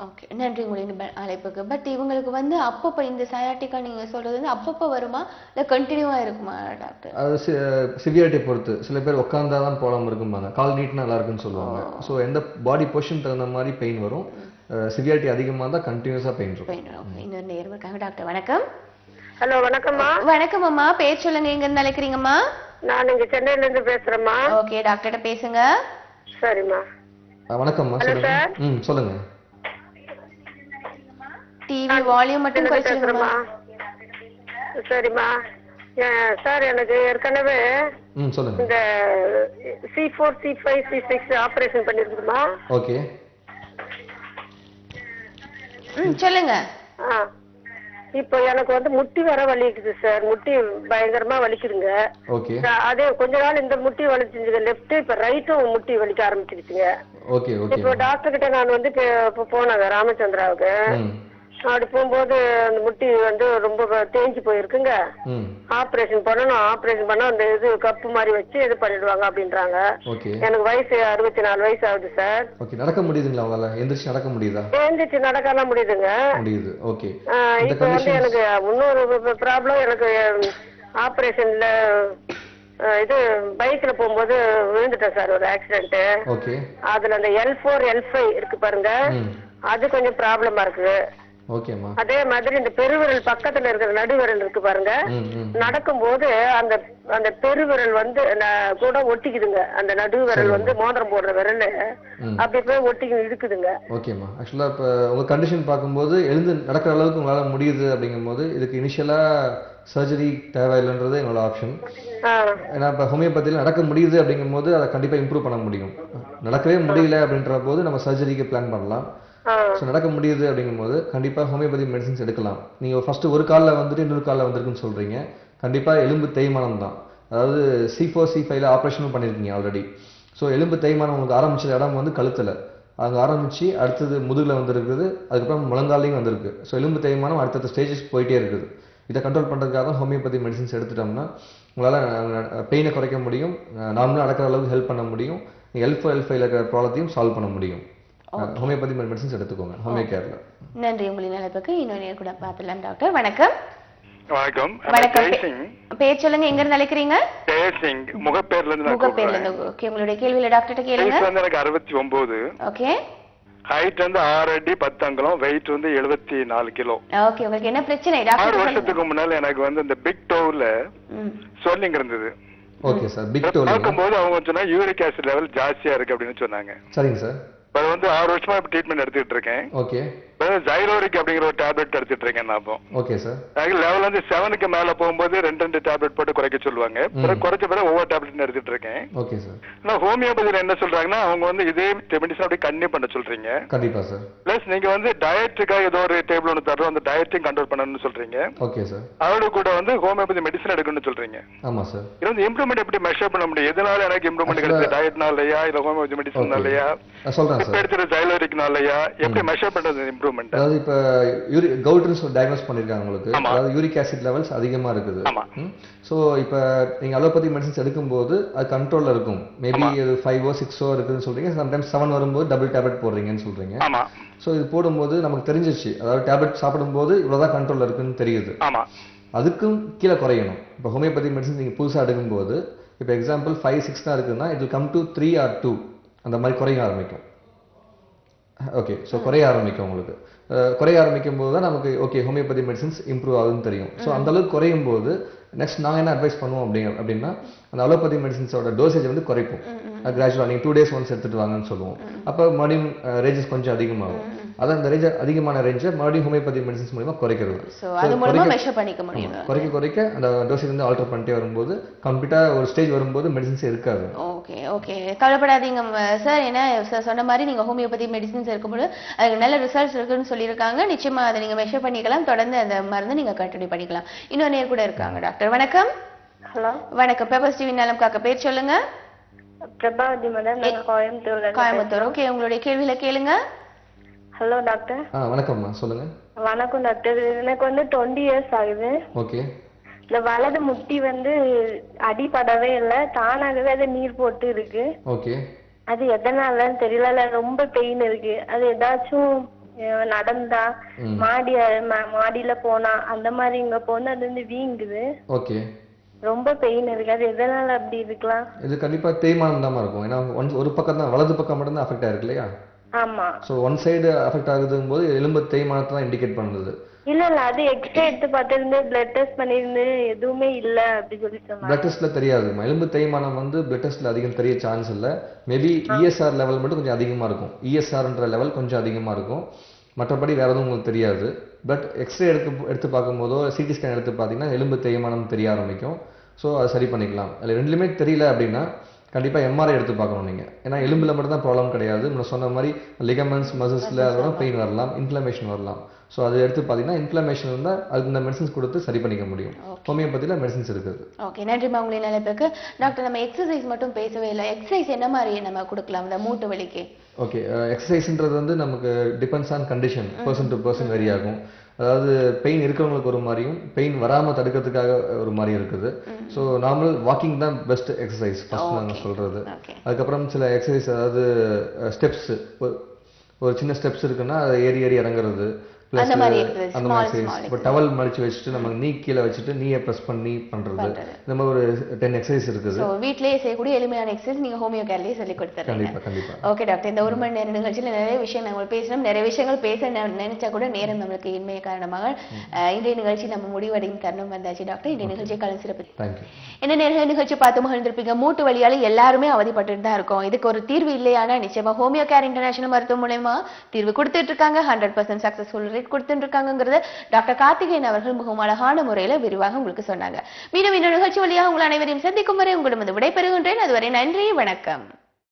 ஓகே, நன்றி உங்களின் அழைப்புக்கு. பட் இவங்களுக்கு வந்து அப்பப்போ இந்த சயாட்டிக்கா நீங்க சொல்றது வந்து அப்பப்போ வருமா இல்லை கண்டினியூவா இருக்குமா டாக்டர்? அது சிவியாரிட்டி பொறுத்து. சில பேர் உட்காந்தா தான் ப்ராப்ளம் இருக்கும்பாங்க, கால் நீட்னா நல்லா இருக்குன்னு சொல்லுவாங்க. ஸோ எந்த பாடி பொசிஷன் தகுந்த மாதிரி பெயின் வரும். சிவியாரிட்டி அதிகமாக தான் கண்டினியூஸாக பெயின் இருக்கும். இன்னொரு நேரம் இருக்காங்க. டாக்டர் வணக்கம். ஹலோ வணக்கம்மா. வணக்கம் அம்மா, பேர் சொல்லுங்க, எங்க இருந்து அழைக்கிறீங்கம்மா? நான் இங்க சென்னையில இருந்து பேசுறேம்மா. ஓகே, டாக்டர்கிட்ட பேசுங்க. சரிம்மா. வணக்கம்மா, சொல்லுங்க. சொல்லுங்க. டிவி வால்யூம் மட்டும் குறைச்சிருங்கம்மா. சரிம்மா. சார் எனக்கு ஏற்கனவே சொல்லுங்க. இந்த C4 C5 C6 operation பண்ணிருக்குமா? Okay. சொல்லுங்க. இப்போ எனக்கு வந்து முட்டி வர வலிக்குது சார். முட்டி பயங்கரமா வலிக்குதுங்க. ஓகே. அதே கொஞ்ச நாள் இந்த முட்டி வலிச்சிருந்துங்க லெஃப்ட், இப்ப ரைட்டும் முட்டி வலிக்க ஆரம்பிச்சிருச்சுங்க. Okay okay. இப்போ டாக்டர் கிட்ட நான் வந்து போனாங்க ராமச்சந்திராவுக்கு. அப்படி போகும்போது அந்த முட்டி வந்து ரொம்ப தேஞ்சு போயிருக்குங்க. ஆபரேஷன் பண்ணணும், ஆபரேஷன் பண்ணா அந்த இது கப்பு மாதிரி வச்சு இது பண்ணிடுவாங்க அப்படின்றாங்க. எனக்கு வயசு 64 வயசு ஆகுது சார். ஓகே. நடக்க முடியுதுங்களா உங்களால? எந்திரிச்சு நடக்க முடியுதா? எந்திரிச்சு நடக்கலாம் முடியுதுங்க. முடியுது. ஓகே. இப்போ வந்து எனக்கு இன்னொரு ப்ராப்ளம். எனக்கு ஆபரேஷன்ல இது பைக்ல போகும்போது விழுந்துட்டேன் சார், ஒரு ஆக்சிடென்ட். ஓகே. அதுல அந்த L4 L5 இருக்கு பாருங்க, அது கொஞ்சம் ப்ராப்ளமா இருக்கு. ஓகேமா. அதே மாதிரி இந்த பெருவிரல் பக்கத்துல இருக்கிற நடுவிரல் இருக்கு பாருங்க, நடக்கும்போது அந்த அந்த பெருவிரல் வந்து கூட ஒட்டிக்குதுங்க. அந்த நடுவிரல் வந்து மோதிரம் போடுற விரல் அப்படி போய் ஒட்டிக்கு இருக்குதுங்க. ஓகேமா. ஆக்சுவலா இப்ப உங்க கண்டிஷன் பார்க்கும்போது எழுந்து நடக்கிற அளவுக்கு உங்களால முடியுது அப்படிங்கும்போது இதுக்கு இனிஷியலா சர்ஜரி தேவையில்லைன்றது என்னோட ஆப்ஷன். ஏன்னா இப்போ ஹோமியோபதியில் நடக்க முடியுது அப்படிங்கும்போது அதை கண்டிப்பாக இம்ப்ரூவ் பண்ண முடியும். நடக்கவே முடியல அப்படின்ற போது நம்ம சர்ஜரிக்கு பிளான் பண்ணலாம். ஸோ நடக்க முடியுது அப்படிங்கும்போது கண்டிப்பாக ஹோமியோபதி மெடிசின்ஸ் எடுக்கலாம். நீங்கள் ஃபர்ஸ்ட் ஒரு காலில் வந்துட்டு இன்னொரு காலில் வந்திருக்குன்னு சொல்கிறீங்க. கண்டிப்பாக எலும்பு தேய்மானம் தான். அதாவது C4 C5ல ஆப்ரேஷனும் பண்ணியிருக்கீங்க ஆல்ரெடி. ஸோ எலும்பு தேய்மானம் உங்களுக்கு ஆரம்பிச்ச இடம் வந்து கழுத்தில், அங்கே ஆரம்பித்து அடுத்தது முதுகில் வந்துருக்குது, அதுக்கப்புறம் முழங்காலையும் வந்திருக்கு. ஸோ எலும்பு தேய்மானம் அடுத்தடுத்த ஸ்டேஜஸ் போயிட்டே இருக்குது. இதை கண்ட்ரோல் பண்ணுறதுக்காக ஹோமியோபதி மெடிசின்ஸ் எடுத்துட்டோம்னா உங்களால் பெயினை குறைக்க முடியும், நார்மலாக நடக்கிற அளவுக்கு ஹெல்ப் பண்ண முடியும், L4 L5ல இருக்கிற ப்ராப்ளத்தையும் சால்வ் பண்ண முடியும். ஹோமியோபதி மெடிசின்ஸ் எடுத்துக்கோங்க ஹோமியோ கேர்ல. நன்றி உங்களின் அழைப்புக்கு. இன்னொரு கூட பார்த்துலாம் டாக்டர். வணக்கம். வணக்கம். வணக்கம். பேர் சொல்லுங்க, எங்க இருந்து அழைக்கிறீங்க? ஜெயசிங், முகப்பேர்ல இருந்து. முகப்பேர்ல இருந்து. ஓகே, உங்களுடைய கேள்வியில டாக்டர்ட்ட கேளுங்க. வயசு வந்து எனக்கு 69. ஓகே. ஹைட் வந்து 6 அடி 10 அங்குலம், வெயிட் வந்து 74 கிலோ. ஓகே, உங்களுக்கு என்ன பிரச்சனை டாக்டர்? 6 வருஷத்துக்கு முன்னால எனக்கு வந்து இந்த பிக் டோல ஸ்வெல்லிங் இருந்தது. Okay sir. பிக் டோல பார்க்கும்போது அவங்க சொன்னா யூரிக் ஆசிட் லெவல் ஜாஸ்தியா இருக்கு அப்படின்னு சொன்னாங்க. சரிங்க சார். அது வந்து 6 வருஷமா இப்ப ட்ரீட்மெண்ட் எடுத்துட்டு இருக்கேன். ஓகே. ஜைலோரிக் அப்படிங்கிற ஒரு டேப்லெட் எடுத்துட்டு இருக்கேன் நான். அப்போ ஓகே சார். லெவல் வந்து 7க்கு மேல போகும்போது 2 டேப்லெட் போட்டு குறைக்க சொல்லுவாங்க. குறைச்ச பிறகு ஒவ்வொரு டேப்லெட் எடுத்துட்டு இருக்கேன். Okay sir. நான் ஹோமியோபதியில என்ன சொல்றாங்கன்னா அவங்க வந்து இதே மெடிசன் அப்படி கண்டினியூ பண்ண சொல்றீங்க. கண்டிப்பா சார். பிளஸ் நீங்க வந்து டயட்டுக்காக ஏதோ ஒரு டேபிள் ஒன்று தரோம், அந்த டயட்டையும் கண்ட்ரோல் பண்ணணும்னு சொல்றீங்க. Okay sir. அதோட கூட வந்து ஹோமியோபதி மெடிசன் எடுக்கணும்னு சொல்றீங்க. ஆமா சார். இது வந்து இம்ப்ரூவ்மெண்ட் எப்படி மெஷர் பண்ண முடியும்? எதனால எனக்கு இம்ப்ரூவ்மெண்ட் கிடைச்சது? டயட்னாலயா இல்ல ஹோமியோபதி மெடிசன்னாலயா சொல்றேன் சார். எடுத்துற ஜைலோரிக்னாலயா எப்படி மெஷர் பண்றது இம்ப்ரூவ்மெண்ட்? அதாவது இப்ப கவுட்ரின்ஸ் டயக்னோஸ் பண்ணிருக்காங்க உங்களுக்கு. அதாவது யூரிக் ஆசிட் லெவல்ஸ் அதிகமா இருக்குது. சோ இப்ப நீங்க அலோபதி மெடிசின்ஸ் எடுக்கும்போது அது கண்ட்ரோல்ல இருக்கும். மேபி 5 or 6 இருக்குன்னு சொல்றீங்க. சம்டைம்ஸ் 7 வரும்போது டபுள் டேப்லெட் போடுறீங்கன்னு சொல்றீங்க. சோ இது போடும்போது நமக்கு தெரிஞ்சிருச்சு, அதாவது டேப்லெட் சாப்பிடும்போது இவ்வளவுதான் கண்ட்ரோல்ல இருக்குன்னு தெரியுது. அதுக்கும் கீழே குறையணும். இப்போ ஹோமியோபதி மெடிசின் நீங்க புதுசா எடுக்கும்போது இப்போ எக்ஸாம்பிள் 5 6 தான் இருக்குன்னா it will come to 3 or 2 அந்த மாதிரி குறைய ஆரம்பிக்கும். ஓகே. ஸோ குறைய ஆரம்பிக்கும். உங்களுக்கு குறைய ஆரம்பிக்கும் போது தான் நமக்கு ஓகே ஹோமியோபதி மெடிசின்ஸ் இம்ப்ரூவ் ஆகுதுன்னு தெரியும். ஸோ அந்த அளவுக்கு குறையும் போது நெக்ஸ்ட் நாங்கள் என்ன அட்வைஸ் பண்ணுவோம் அப்படின்னா அந்த அலோபதி மெடிசின்ஸோட டோசேஜ் வந்து குறைப்போம். கிராஜுவலாக நீங்கள் 2 days ஒன்ஸ் எடுத்துட்டு வாங்கன்னு சொல்லுவோம். அப்போ மறுபடியும் ரேஞ்சஸ் கொஞ்சம் அதிகமாகும். அதான் இந்த ரேஞ்ச் அதிகமான ரேஞ்சை மறுபடியும் ஹோமியோபதி மெடிசின்ஸ் மூலமா குறைக்கிறது. குறைக்க அந்த டோசேஜ் வந்து ஆல்டர் பண்ணிட்டே வரும்போது கம்ப்ளீட்டா ஒரு ஸ்டேஜ் வரும்போது மெடிசின்ஸ் இருக்காது. ஓகே கவலைப்படாதீங்க சார். ஏன்னா சொன்ன மாதிரி நீங்க ஹோமியோபதி மெடிசின்ஸ் இருக்கும்போது அதுக்கு நல்ல ரிசல்ட்ஸ் இருக்குன்னு சொல்லியிருக்காங்க. நிச்சயமா அதை நீங்க மெஷர் பண்ணிக்கலாம். தொடர்ந்து அந்த மருந்து நீங்க கண்டினியூ பண்ணிக்கலாம். இன்னொரு நேர் கூட இருக்காங்க. டாக்டர் வணக்கம். ஹலோ வணக்கம். பெப்பர்ஸ் டிவி நலம் காக்க பேர் சொல்லுங்க. பிரபாவதி மேடம், நான் கோயம்புத்தூர். ஓகே, உங்களுடைய கேள்வியில கேளுங்க. Hello doctor. வணக்கம்மா, சொல்லுங்க. வணக்கம் டாக்டர். எனக்கு வந்து 20 years ஆகுது. ஓகே. இந்த வலது முட்டி வந்து அடிபடவே இல்லை, தானாகவே அது நீர் போட்டு இருக்கு. ஓகே. அது எதனாலன்னு தெரியல, ரொம்ப பெயின் இருக்கு. அது ஏதாச்சும் நடந்தா மாடியில போனா அந்த மாதிரி இங்க போனா அது வந்து வீங்குது. ஓகே. ரொம்ப பெயின் இருக்கு. அது எதனால அப்படி இருக்கலாம்? இது கண்டிப்பா தேய்மானம் தான் இருக்கும். ஏன்னா ஒரு பக்கம் தான், வலது பக்கம் மட்டும் தான் அஃபெக்ட் ஆயிருக்கு இல்லையா? ஆமா. சோ ஒன் சைடு அஃபெக்ட் ஆகுதுங்கும் போது எலும்பு தேய்மானத்தை தான் இண்டிகேட் பண்ணுது. இல்ல அது எக்ஸ்ரே எடுத்து பார்த்திருந்து பிளட் டெஸ்ட் பண்ணிருந்து எதுவுமே இல்ல அப்படி சொல்லி சொன்னாங்க. பிளட் டெஸ்ட்ல தெரியாது. எலும்பு தேய்மானம் வந்து பிளட் டெஸ்ட்ல அதிகம் தெரிய சான்ஸ் இல்ல. மேபி ESR லெவல் மட்டும் கொஞ்சம் அதிகமா இருக்கும். ESRன்ற லெவல் கொஞ்சம் அதிகமா இருக்கும். மற்றபடி வேற எதுவும் உங்களுக்கு தெரியாது. பட் எக்ஸ்ரே எடுத்து பார்க்கும்போதோ சிடி ஸ்கேன் எடுத்து பார்த்தீங்கன்னா எலும்பு தேய்மானம் தெரிய ஆரம்பிக்கும். ஸோ அதை சரி பண்ணிக்கலாம். அதில் ரெண்டுலையுமே தெரியல அப்படின்னா கண்டிப்பாக MRI எடுத்து பார்க்கணும் நீங்கள். ஏன்னா எலும்பில் மட்டும் தான் ப்ராப்ளம் கிடையாது. நான் சொன்ன மாதிரி லிகமெண்ட்ஸ் மசில்ஸில் அதோட பெயின் வரலாம், இன்ஃப்ளமேஷன் வரலாம். ஸோ அதை எடுத்து பார்த்தீங்கன்னா இன்ஃப்ளமேஷன் இருந்தால் அதுக்கு இந்த மெடிசன்ஸ் கொடுத்து சரி பண்ணிக்க முடியும். ஹோமியோபதியில் மெடிசன்ஸ் இருக்குது. ஓகே, நன்றிமா. உங்களை நல்ல பேருக்கு. டாக்டர், நம்ம எக்ஸசைஸ் மட்டும் பேசவே இல்லை. எக்ஸசைஸ் என்ன மாதிரி நம்ம கொடுக்கலாம் இந்த மூட்டு வலிக்கு? ஓகே, எக்ஸசைஸ்ன்றது வந்து நமக்கு depends on condition, person to person very ஆகும். அதாவது பெயின் இருக்கிறவங்களுக்கு ஒரு மாதிரியும் பெயின் வராமல் தடுக்கிறதுக்காக ஒரு மாதிரி இருக்குது. ஸோ நார்மல் வாக்கிங் தான் பெஸ்ட் எக்ஸசைஸ் ஃபர்ஸ்ட் நாங்கள் சொல்கிறது. அதுக்கப்புறம் சில எக்ஸசைஸ், அதாவது ஸ்டெப்ஸ், ஒரு சின்ன ஸ்டெப்ஸ் இருக்குன்னா அதை ஏறி இறங்குறது, அந்த மாதிரி இப்போ டவல் மடிச்சு வச்சுட்டு நம்ம நீ கீழே வச்சுட்டு நீயை ப்ரெஸ் பண்ணி பண்றது, இந்த மாதிரி ஒரு 10 எக்ஸசைஸ் இருக்குது. வீட்லயே செய்யக்கூடிய எளிமையான எக்ஸசைஸ் நீங்க ஹோமியோ கேர்லயே சொல்லி கொடுத்துறீங்க. கண்டிப்பா. ஓகே டாக்டர், இந்த 1 மணி நேர நிகழ்ச்சியில் நிறைய விஷயம் நம்ம பேசணும். நிறைய விஷயங்கள் பேச நினைச்சா கூட நேரம் நம்மளுக்கு இன்மைய காரணமாக இன்றைய நிகழ்ச்சி நம்ம முடிவடையும் தருணம் வந்தாச்சு. டாக்டர், இந்த நிகழ்ச்சியை கலந்து சிறப்பு. இந்த நேர நிகழ்ச்சி பார்த்து மகிழ்ந்திருப்பீங்க. மூட்டு வலியால எல்லாருமே அவதிப்பட்டு தான் இருக்கோம். இதுக்கு ஒரு தீர்வு இல்லையானா நிச்சயமா ஹோமியோ கேர் இன்டர்நேஷனல் மருத்துவ மூலமா தீர்வு கொடுத்துட்டு இருக்காங்க. 100% சக்சஸ்ஃபுல் கொடுத்துட்டு இருக்காங்கிறத டாக்டர் கார்த்திகேயன் அவர்கள் மிகவும் அழகான முறையில விரிவாக உங்களுக்கு சொன்னாங்க. மீண்டும் இந்த நிகழ்ச்சி வழியாக உங்கள் அனைவரையும் சந்திக்கும் வரை உங்களிடம் விடைபெறுகின்றேன். அதுவரை நன்றி, வணக்கம்.